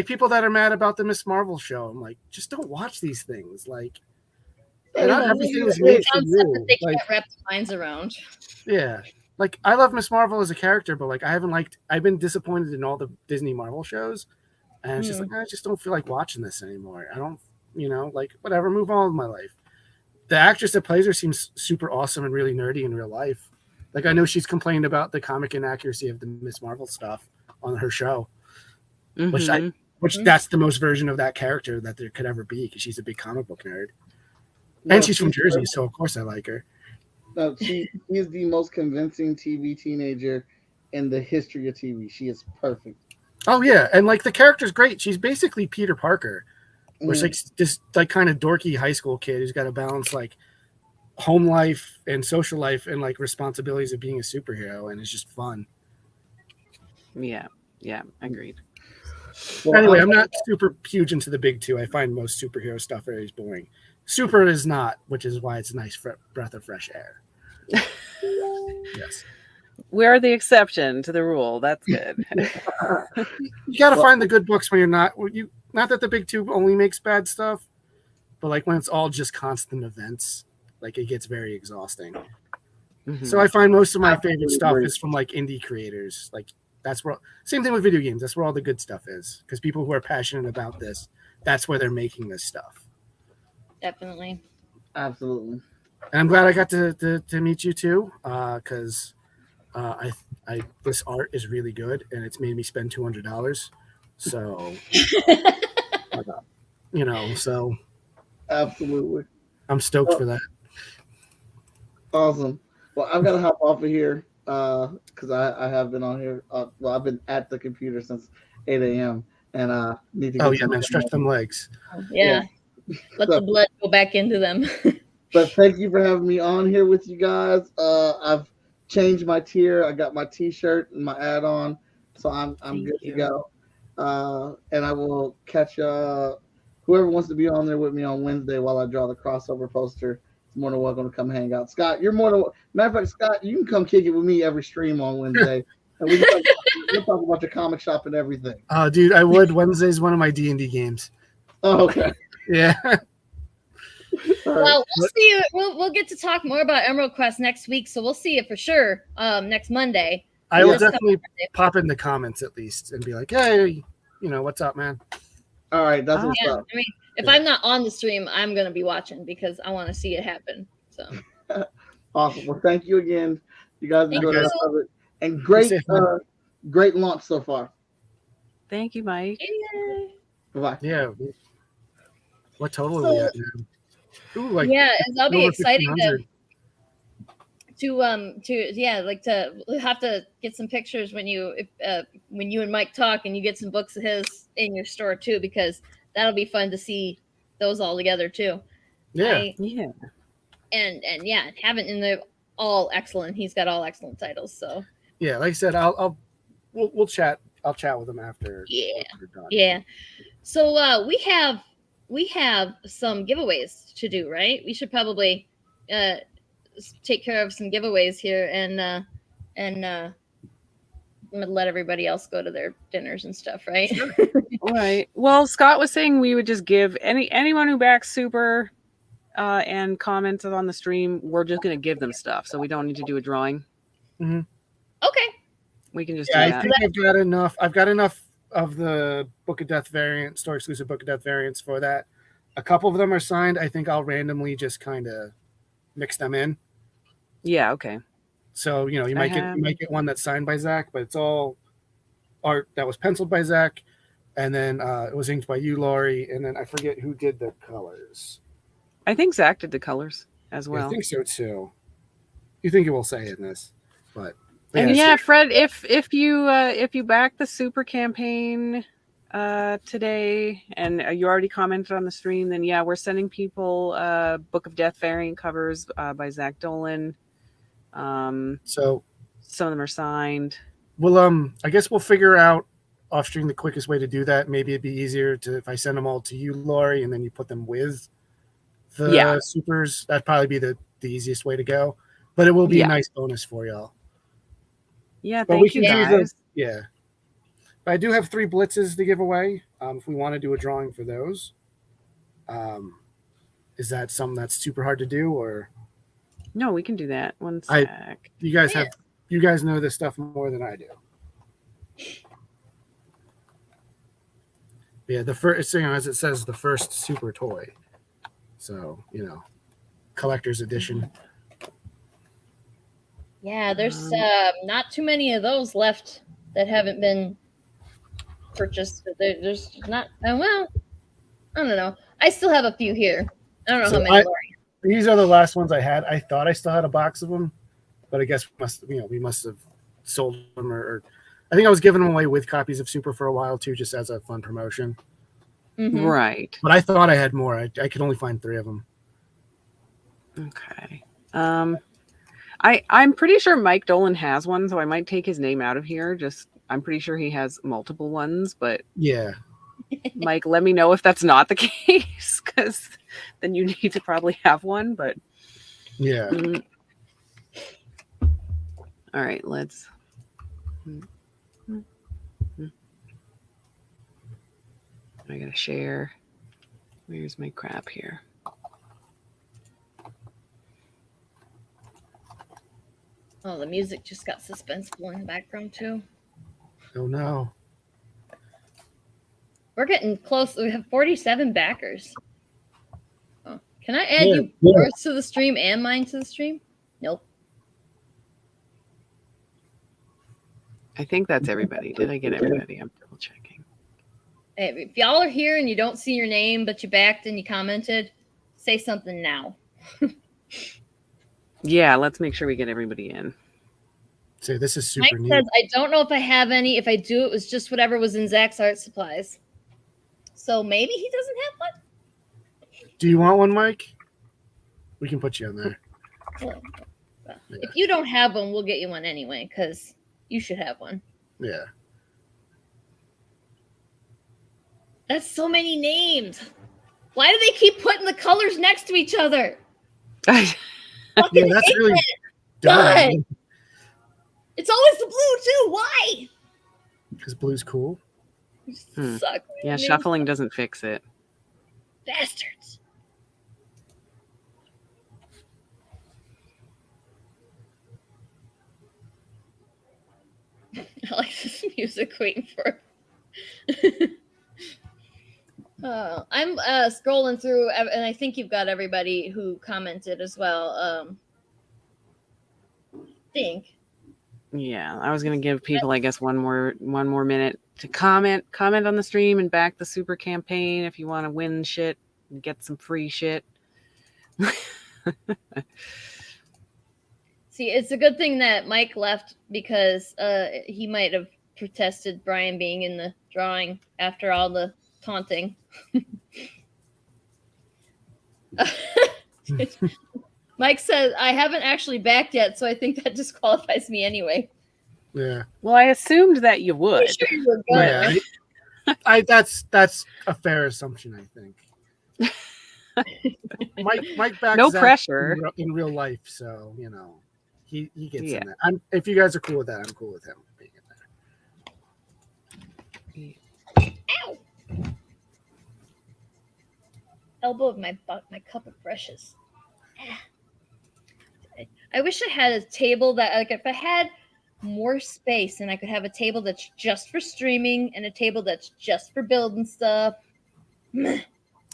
people that are mad about the Miss Marvel show. I'm like, just don't watch these things. Like, not everything is made for you. They can't wrap their minds around. Yeah. Like, I love Miss Marvel as a character, but like I've been disappointed in all the Disney Marvel shows, and it's just like I just don't feel like watching this anymore. I don't, like whatever, move on with my life. The actress that plays her seems super awesome and really nerdy in real life. Like, I know she's complained about the comic inaccuracy of the Miss Marvel stuff on her show, which that's the most version of that character that there could ever be because she's a big comic book nerd, and she's from Jersey, so of course I like her. No, she is the most convincing TV teenager in the history of TV. She is perfect. Oh yeah, and like the character's great. She's basically Peter Parker, where it's like this like kind of dorky high school kid who's got to balance like home life and social life and like responsibilities of being a superhero, and it's just fun. Yeah, agreed. Well, anyway, I'm not super huge into the big two. I find most superhero stuff very boring. Super is not, which is why it's a nice breath of fresh air. Yes. We are the exception to the rule. That's good. You got to find the good books when you're not that the big two only makes bad stuff, but like when it's all just constant events, like it gets very exhausting. So I find most of my favorite stuff is from like indie creators. Like that's where, same thing with video games. That's where all the good stuff is, because people who are passionate about this, that's where they're making this stuff. Definitely. Absolutely. And I'm glad I got to meet you too, because this art is really good and it's made me spend $200. So, so absolutely, I'm stoked for that. Awesome. Well, I've got to hop off of here because I have been on here. Well, I've been at the computer since 8 a.m. and need to. Oh yeah, man, stretch them legs. Yeah. Let the blood go back into them. But thank you for having me on here with you guys. I've changed my tier. I got my T-shirt and my add-on, so I'm good to go. And I will catch whoever wants to be on there with me on Wednesday while I draw the crossover poster. Is more than welcome to come hang out. Scott, you're more than matter of fact, Scott, you can come kick it with me every stream on Wednesday, and we can talk about your comic shop and everything. Oh, dude, I would. Wednesday's one of my D&D games. Oh, okay. Yeah. Well, we'll see. We'll get to talk more about Emerald Quest next week, so we'll see it for sure next Monday. I will definitely pop in the comments at least and be like, hey, what's up, man? All right, that's what's up. I mean, if I'm not on the stream, I'm going to be watching because I want to see it happen. So awesome. Well, thank you again. You guys Thank enjoy the you. rest of it. And great, great launch so far. Thank you, Mike. Yay. Bye-bye. Yeah. What total are So- we at now? Ooh, like Yeah, that'll be over exciting 1,500. to have to get some pictures when you and Mike talk and you get some books of his in your store too, because that'll be fun to see those all together too. Yeah. Yeah. And yeah, haven't in the all excellent. He's got all excellent titles. So Yeah, like I said, we'll chat. I'll chat with him after. Yeah. we're done. yeah. So we have some giveaways to do, right? We should probably take care of some giveaways here and let everybody else go to their dinners and stuff, right? All right. Well, Scott was saying we would just give anyone who backs Super and commented on the stream, we're just going to give them stuff, so we don't need to do a drawing. Okay. We can just Yeah, do I that. think I've got enough of the Book of Death variant, store exclusive Book of Death variants for that. A couple of them are signed. I think I'll randomly just kind of mix them in. Yeah. Okay. So you might get one that's signed by Zack, but it's all art that was penciled by Zack, and then it was inked by you, Laurie, and then I forget who did the colors. I think Zack did the colors as well. I think so too. You think it will say in this, but And yeah, Fred, if you back the Super campaign today, and you already commented on the stream, then yeah, we're sending people Book of Death variant covers by Zack Dolan. So some of them are signed. Well, I guess we'll figure out off stream the quickest way to do that. Maybe it'd be easier if I send them all to you, Laurie, and then you put them with the supers. That'd probably be the easiest way to go. But it will be a nice bonus for y'all. Yeah, but thank you guys. But I do have 3 blitzes to give away. If we want to do a drawing for those, is that something that's super hard to do, or no? We can do that. One sec. You guys know this stuff more than I do. Yeah, the first thing, as it says, the first super toy. So collector's edition. Yeah, there's not too many of those left that haven't been purchased. There's not. Well, I don't know. I still have a few here. I don't know how many. These are the last ones I had. I thought I still had a box of them, but I guess we must have sold them, or I think I was giving them away with copies of Super for a while too, just as a fun promotion. Mm-hmm. Right. But I thought I had more. I could only find 3 of them. Okay. I'm pretty sure Mike Dolan has one, so I might take his name out of here. I'm pretty sure he has multiple ones, but yeah. Mike, let me know if that's not the case, because then you need to probably have one. But yeah. All right, let's. I gotta share. Where's my crap here? Oh, the music just got suspenseful in the background too. Oh no. We're getting close. We have 47 backers. Oh, can I add you yours to the stream and mine to the stream? Nope. I think that's everybody. Did I get everybody? I'm double checking. Hey, if y'all are here and you don't see your name, but you backed and you commented, say something now. Yeah, let's make sure we get everybody in. So this is super neat. Says, I don't know if I have any. If I do, it was just whatever was in Zack's art supplies. So maybe he doesn't have one? Do you want one, Mike? We can put you on there. Well, if you don't have one, we'll get you one anyway, because you should have one. Yeah. That's so many names. Why do they keep putting the colors next to each other? Yeah, that's really dumb. It's always the blue too. Why? Because blue's cool. Suck. Yeah, shuffling doesn't fix it. Bastards. I like this music waiting for I'm scrolling through, and I think you've got everybody who commented as well. think. Yeah, I was gonna give people, I guess, one more minute to comment on the stream and back the super campaign if you want to win shit and get some free shit. See, it's a good thing that Mike left because he might have protested Brian being in the drawing after all the taunting. Mike says, I haven't actually backed yet, so I think that disqualifies me anyway. Yeah. Well, I assumed that you would. Pretty sure you were gonna. Yeah. That's a fair assumption, I think. Mike backs No Zack pressure in real life, so you know he gets in there. If you guys are cool with that, I'm cool with him being in there. Ow! Elbow of my cup of brushes. I wish I had a table that, like, if I had more space and I could have a table that's just for streaming and a table that's just for building stuff.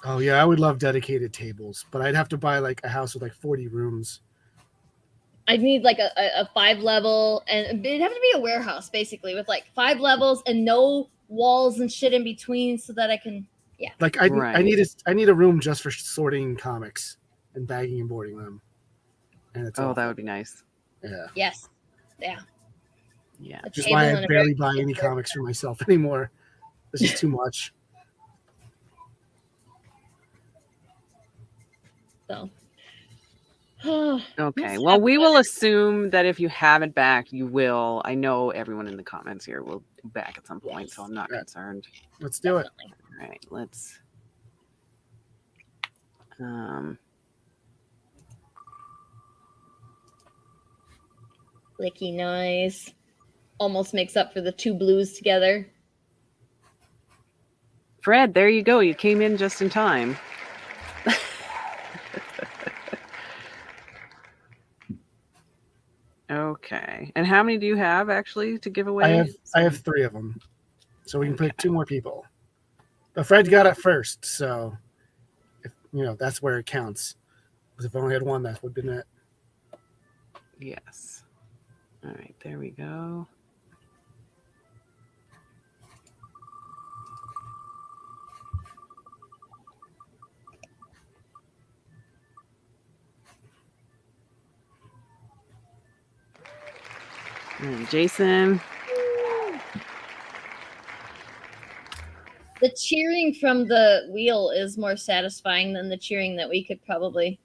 Oh yeah, I would love dedicated tables, but I'd have to buy like a house with like 40 rooms. I'd need like a 5-level, and it'd have to be a warehouse basically with like 5 levels and no walls and shit in between, so that I can, yeah. Like I need a room just for sorting comics and bagging and boarding them. And it's that would be nice. Yeah. Yes. Yeah. Yeah. Just why I barely buy any comics for myself anymore. This is too much. So. Okay. Well, we will assume that if you haven't backed, you will. I know everyone in the comments here will back at some point, so I'm not concerned. Let's do it. All right. Let's. Licky nice. Almost makes up for the 2 blues together. Fred, there you go. You came in just in time. Okay. And how many do you have actually to give away? I have 3 of them. So we can pick 2 more people. But Fred got it first, so if that's where it counts. Because if I only had 1, that would have been it. Yes. All right, there we go. And Jason. The cheering from the wheel is more satisfying than the cheering that we could probably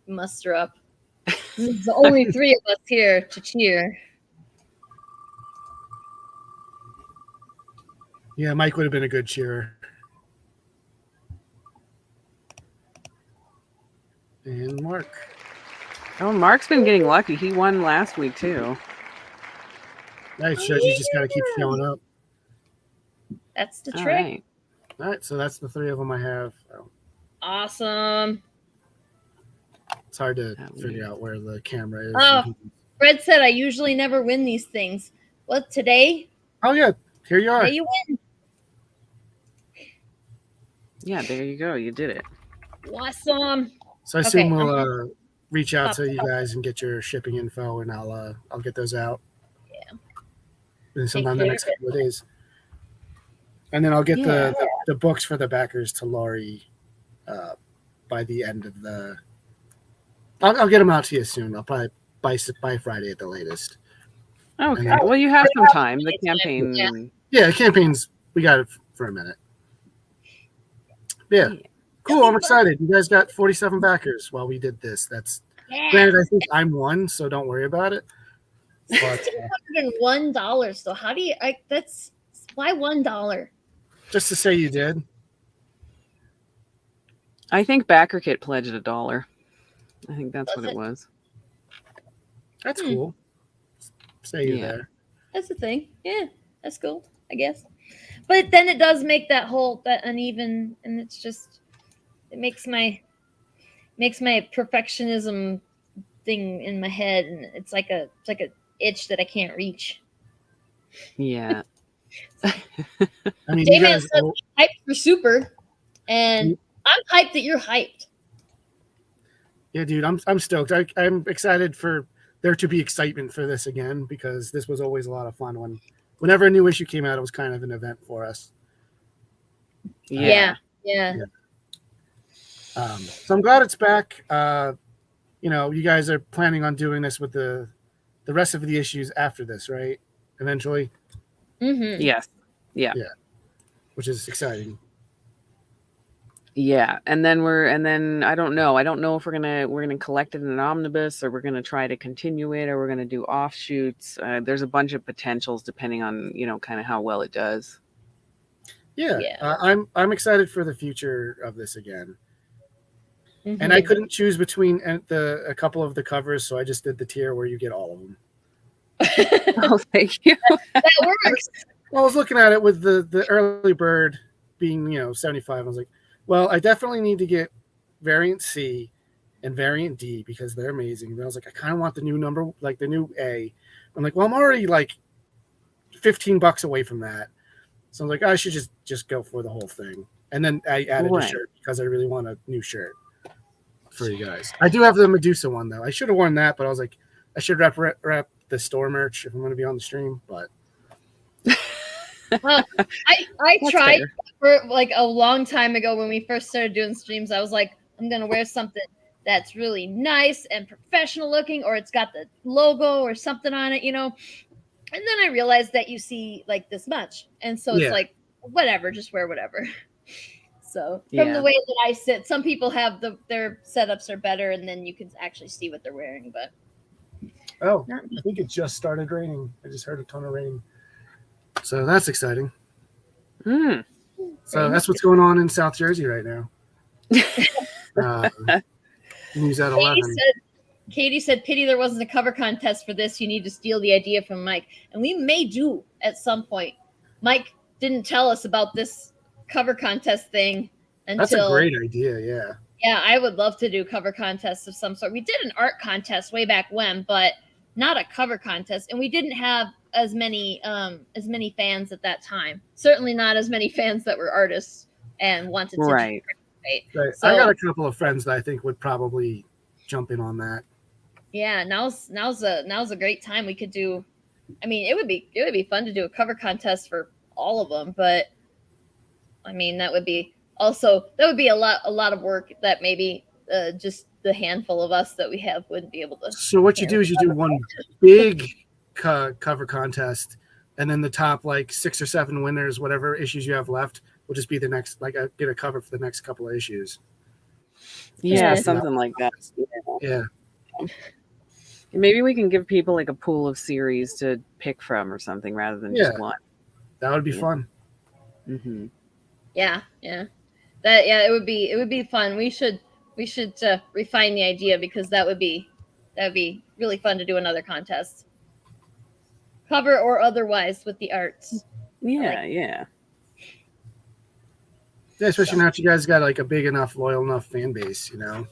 muster up. There's only 3 of us here to cheer. Yeah, Mike would have been a good cheerer. And Mark. Oh, Mark's been getting lucky. He won last week too. Nice. You just got to keep showing up. That's the trick. Right. All right, so that's the 3 of them I have. Awesome. It's hard to figure out where the camera is. Oh, Fred said I usually never win these things. What, today? Oh, yeah. Here you are. Today you win. Yeah, there you go. You did it. Awesome. So I assume we'll reach out to you guys and get your shipping info, and I'll get those out. Yeah. Sometime the next couple of days. And then I'll get the books for the backers to Laurie by the end of the. I'll get them out to you soon. I'll probably by Friday at the latest. Okay. Well, you have some time. The campaign. Yeah, the campaign's. We got it for a minute. Yeah. Cool. I'm excited. You guys got 47 backers while we did this. That's granted. I think I'm 1, so don't worry about it. But, $101. So how do you? That's why $1? Just to say you did. I think BackerKit pledged $1. I think that's what it was. That's cool. Say you there. That's the thing. Yeah, that's cool, I guess. But then it does make that uneven, and it's just it makes my perfectionism thing in my head, and it's like a itch that I can't reach. Yeah. I mean, J-Man says hyped for super, and I'm hyped that you're hyped. Yeah, dude, I'm stoked. I'm excited for there to be excitement for this again, because this was always a lot of fun. Whenever a new issue came out, it was kind of an event for us. Yeah. So I'm glad it's back. You guys are planning on doing this with the rest of the issues after this, right? Eventually. Mm-hmm. Yes. Yeah. Which is exciting. Yeah, and then I don't know if we're gonna collect it in an omnibus, or we're gonna try to continue it, or we're gonna do offshoots. There's a bunch of potentials depending on kind of how well it does. Yeah. I'm excited for the future of this again. Mm-hmm. And I couldn't choose between a couple of the covers, so I just did the tier where you get all of them. Oh, thank you. That works. Well, I was looking at it with the early bird being 75. I was like, well, I definitely need to get variant C and variant D because they're amazing. And I was like, I kind of want the new number, like the new A. I'm like, well, I'm already like $15 away from that. So I'm like, I should just go for the whole thing. And then I added a shirt because I really want a new shirt for you guys. I do have the Medusa one though. I should have worn that, but I was like, I should rep the store merch if I'm going to be on the stream. But I tried for like a long time ago when we first started doing streams. I was like, I'm going to wear something that's really nice and professional looking, or it's got the logo or something on it, And then I realized that you see like this much, and so it's like whatever, just wear whatever. So from the way that I sit, some people have their setups are better, and then you can actually see what they're wearing. But I think it just started raining. I just heard a ton of rain, so that's exciting. So that's what's going on in South Jersey right now. News at 11. Katie said, pity there wasn't a cover contest for this. You need to steal the idea from Mike, and we may do at some point. Mike didn't tell us about this cover contest thing until. That's a great idea. Yeah, I would love to do cover contests of some sort. We did an art contest way back when, but not a cover contest, and we didn't have as many fans at that time. Certainly not as many fans that were artists and wanted to right. So, I got a couple of friends that I think would probably jump in on that. Yeah, now's a great time. We could do. I mean, it would be fun to do a cover contest for all of them, but I mean that would be a lot of work that maybe just the handful of us that we have wouldn't be able to. So what you do is you do one big cover contest, and then the top like 6 or 7 winners, whatever issues you have left, will just be the next, like get a cover for the next couple of issues. Yeah, something like that. Yeah. Maybe we can give people like a pool of series to pick from or something rather than just one. That would be fun. Mm-hmm. Yeah. It would be fun. We should refine the idea because that would be really fun to do another contest, cover or otherwise, with the arts. Yeah, especially now that you guys got like a big enough, loyal enough fan base, Yeah,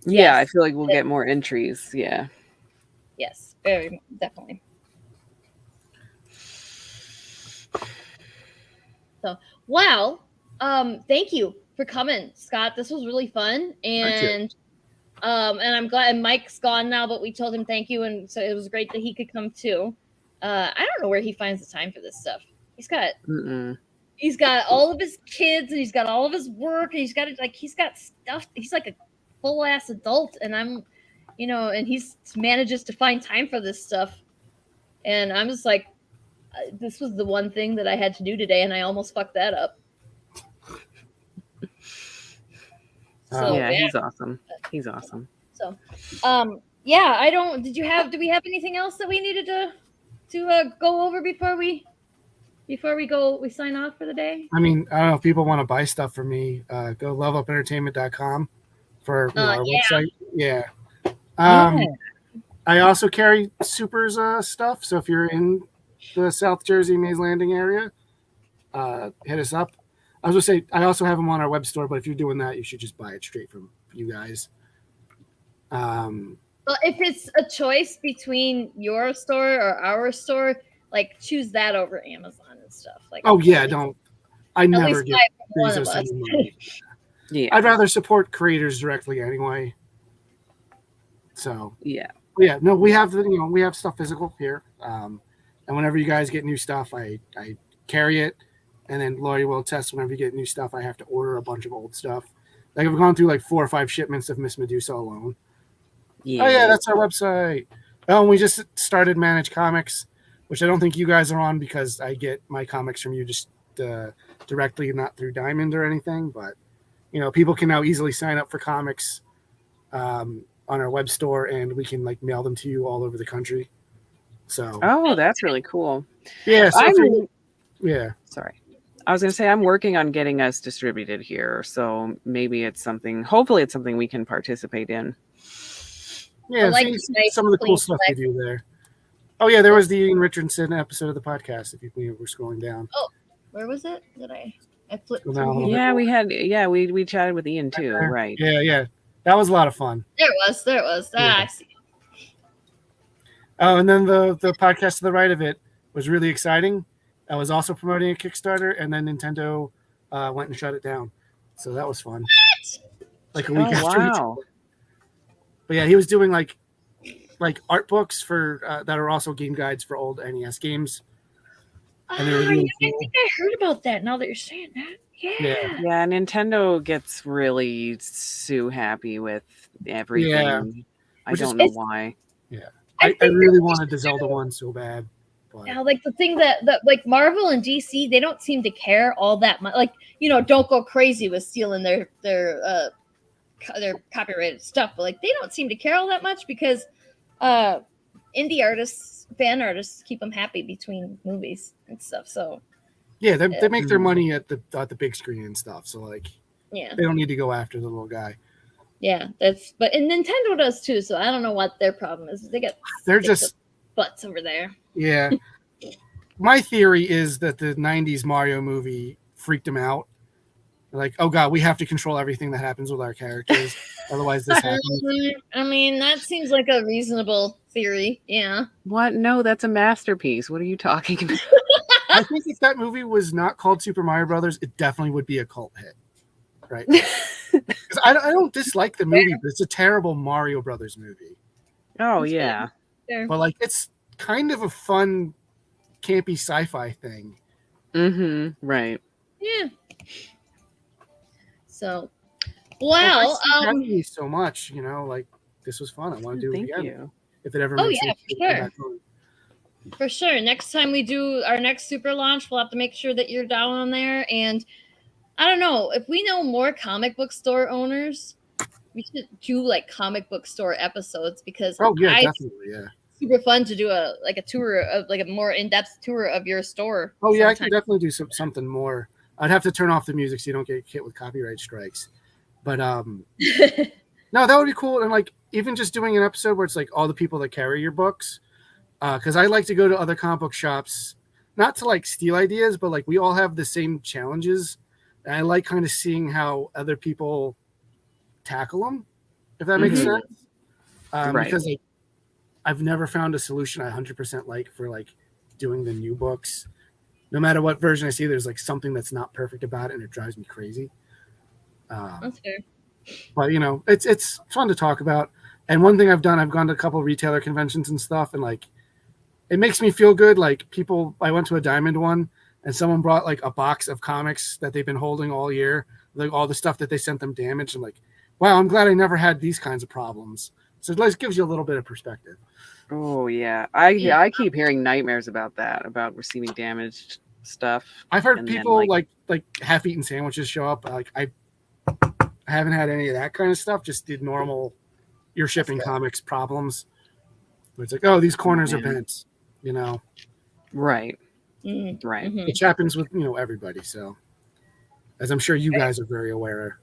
yes. I feel like we'll get more entries. Yeah. Yes, very definitely. So, thank you for coming, Scott. This was really fun, and I'm glad. And Mike's gone now, but we told him thank you, and so it was great that he could come too. I don't know where he finds the time for this stuff. He's got all of his kids, and he's got all of his work, and he's got stuff. He's like a full ass adult, and I'm, and he manages to find time for this stuff, and I'm just like, this was the one thing that I had to do today, and I almost fucked that up. So, he's awesome. He's awesome. So, do we have anything else that we needed to go over before we sign off for the day? I mean, I don't know if people want to buy stuff from me. Go leveupentertainment.com for our website. Yeah. I also carry Supers stuff. So if you're in the South Jersey Mays Landing area, hit us up. I was going to say, I also have them on our web store, but if you're doing that, you should just buy it straight from you guys. Well, if it's a choice between your store or our store, like choose that over Amazon and stuff. Like, I never get one of us. Yeah, I'd rather support creators directly anyway. So yeah, Yeah, no, we have we have stuff physical here, and whenever you guys get new stuff, I carry it, and then Lori will test whenever you get new stuff. I have to order a bunch of old stuff. Like I've gone through like 4 or 5 shipments of Miss Medusa alone. Yeah. Oh yeah, that's our website. Oh, and we just started Manage Comics, which I don't think you guys are on because I get my comics from you just directly, not through Diamond or anything. But people can now easily sign up for comics on our web store, and we can like mail them to you all over the country. So that's really cool. Yeah, so yeah. Sorry. I was going to say I'm working on getting us distributed here, so maybe it's something. Hopefully, it's something we can participate in. Yeah, see some of the cool stuff we do there. Oh yeah, there was the Ian Richardson episode of the podcast. If you were scrolling down. Oh, where was it? Did I flipped? Yeah, we chatted with Ian too, right? Yeah, that was a lot of fun. There it was. Yeah. I see. Oh, and then the podcast to the right of it was really exciting. I was also promoting a Kickstarter, and then Nintendo went and shut it down. So that was fun. What? Like a week after. Wow. But yeah, he was doing like art books for that are also game guides for old NES games. And they were really cool. I think I heard about that now that you're saying that. Yeah, Nintendo gets really happy with everything. Yeah. I don't know why. Yeah. I really wanted the Zelda one so bad. But. Yeah, like the thing that like Marvel and DC, they don't seem to care all that much. Like, don't go crazy with stealing their copyrighted stuff, but like they don't seem to care all that much because indie artists, fan artists keep them happy between movies and stuff. So yeah, they make their money at the big screen and stuff. So like they don't need to go after the little guy. Yeah, and Nintendo does too. So I don't know what their problem is. They're just butts over there. Yeah. My theory is that the 90s Mario movie freaked them out. Like, oh god, we have to control everything that happens with our characters, otherwise this happens. I mean, that seems like a reasonable theory. Yeah. What? No, that's a masterpiece. What are you talking about? I think if that movie was not called Super Mario Brothers, it definitely would be a cult hit, right? Because I don't dislike the movie, but it's a terrible Mario Brothers movie. Oh yeah. But like, it's kind of a fun, campy sci-fi thing. Mm-hmm. Right. Yeah. So, wow. Thank you so much. Like this was fun. I want to do it again. If it ever makes sense. For sure. For sure. Next time we do our next super launch, we'll have to make sure that you're down on there. And I don't know, if we know more comic book store owners, we should do like comic book store episodes because definitely, super fun to do a tour of like a more in-depth tour of your store. Oh yeah, I can definitely do something more. I'd have to turn off the music so you don't get hit with copyright strikes. But no, that would be cool. And like even just doing an episode where it's like all the people that carry your books, because I like to go to other comic book shops, not to like steal ideas, but like we all have the same challenges, and I like kind of seeing how other people tackle them, if that makes sense. Right. Because like, I've never found a solution I 100% like for like doing the new books. No matter what version I see, there's like something that's not perfect about it, and it drives me crazy. That's fair. But it's fun to talk about. And one thing I've done, I've gone to a couple of retailer conventions and stuff, and like it makes me feel good. Like I went to a Diamond one, and someone brought like a box of comics that they've been holding all year, like all the stuff that they sent them damaged. I'm like, wow, I'm glad I never had these kinds of problems. So it just gives you a little bit of perspective. Oh yeah, I keep hearing nightmares about that, about receiving damaged stuff. I've heard people like half-eaten sandwiches show up. Like I haven't had any of that kind of stuff. Just the normal, you're shipping comics problems. Where it's like, oh, these corners are bent. Right. Mm-hmm. Right. Mm-hmm. Which happens with everybody. So, as I'm sure you guys are very aware.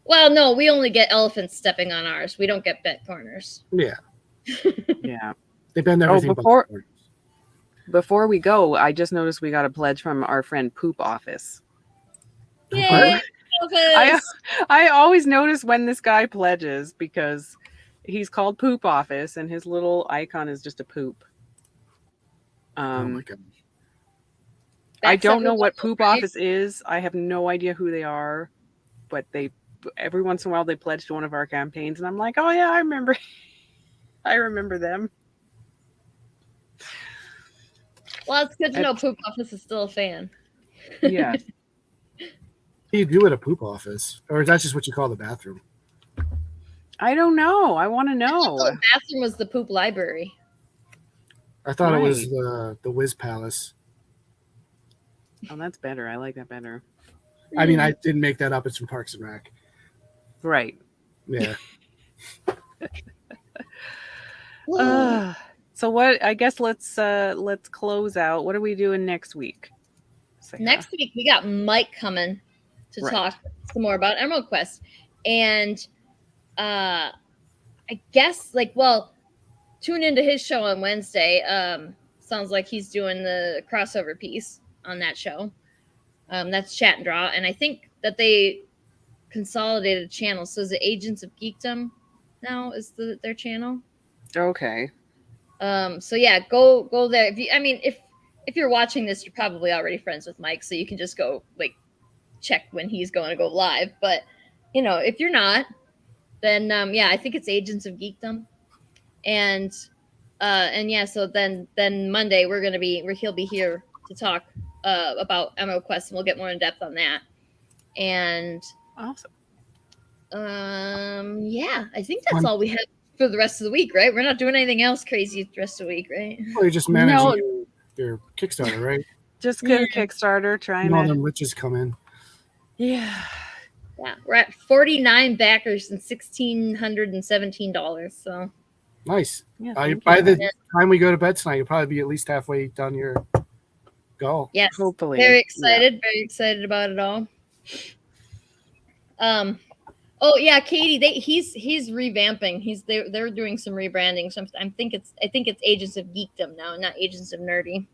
Well, no, we only get elephants stepping on ours. We don't get bent corners. Yeah. Yeah. They bend everything. Before we go, I just noticed we got a pledge from our friend Poop Office. Yay! I always notice when this guy pledges because he's called Poop Office and his little icon is just a poop. Oh my gosh. I don't know what Poop Office is. I have no idea who they are, but every once in a while they pledge to one of our campaigns, and I'm like, oh yeah, I remember. I remember them. Well, it's good to know Poop Office is still a fan. Yeah. What do you do at a poop office? Or is that just what you call the bathroom? I don't know. I want to know. The bathroom was the poop library. I thought it was Right. the Whiz Palace. Oh, that's better. I like that better. I mean, I didn't make that up. It's from Parks and Rec. Right. Yeah. So what? I guess let's close out. What are we doing next week? Sarah? Next week we got Mike coming to Right. talk some more about Emerald Quest, and I guess tune into his show on Wednesday. Sounds like he's doing the crossover piece on that show. That's Chat and Draw, and I think that they consolidated channels. So is it Agents of Geekdom now? Is their channel? Okay. So yeah, go there. If you're watching this, you're probably already friends with Mike, so you can just go check when he's going to go live. But if you're not, then I think it's Agents of Geekdom, and yeah. So then Monday he'll be here to talk about Emerald Quest, and we'll get more in depth on that. And Awesome. yeah, I think that's all we have for the rest of the week, right? We're not doing anything else crazy the rest of the week, right? Well, you're just managing your Kickstarter, right? Just get a Kickstarter, trying And all to. them riches come in. Yeah. Yeah, we're at 49 backers and $1,617. So Nice. Yeah. By the time we go to bed tonight, you'll probably be at least halfway done your goal. yes, Hopefully. very excited about it all. Oh yeah, Katie, he's revamping. They're doing some rebranding. So I think it's Agents of Geekdom now, not Agents of Nerdy.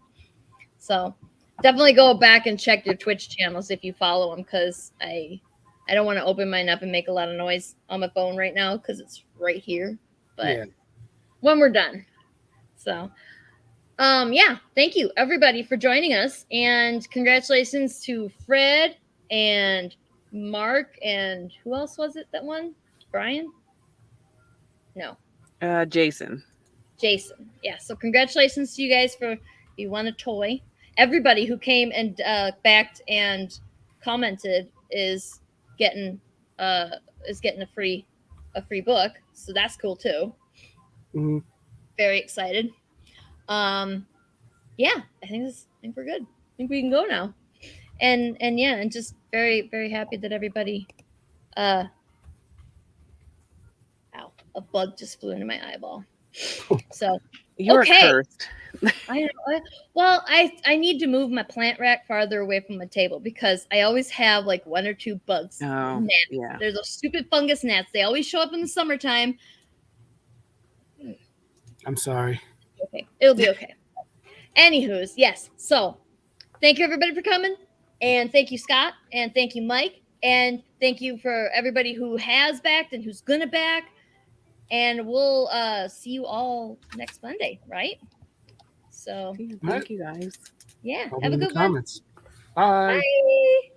So definitely go back and check your Twitch channels if you follow them, because I don't want to open mine up and make a lot of noise on my phone right now because it's right here. But when we're done. So thank you everybody for joining us, and congratulations to Fred and Mark, and who else was it that won? Brian? No. Jason. Yeah. So congratulations to you guys you won a toy. Everybody who came and backed and commented is getting a free book. So that's cool too. Mm-hmm. Very excited. I think we're good. I think we can go now. And just very, very happy that everybody ow, a bug just flew into my eyeball. So You're okay. cursed. I know. Well, I need to move my plant rack farther away from the table because I always have one or two bugs. Oh, gnats. yeah. There's those stupid fungus gnats. They always show up in the summertime. I'm sorry. Okay, it'll be okay. Anywho's, yes. So, thank you everybody for coming, and thank you Scott, and thank you Mike, and thank you for everybody who has backed and who's gonna back. And we'll see you all next Monday, right? So Thank you guys. yeah, I'll have be a in the good one. comments. Bye. Bye.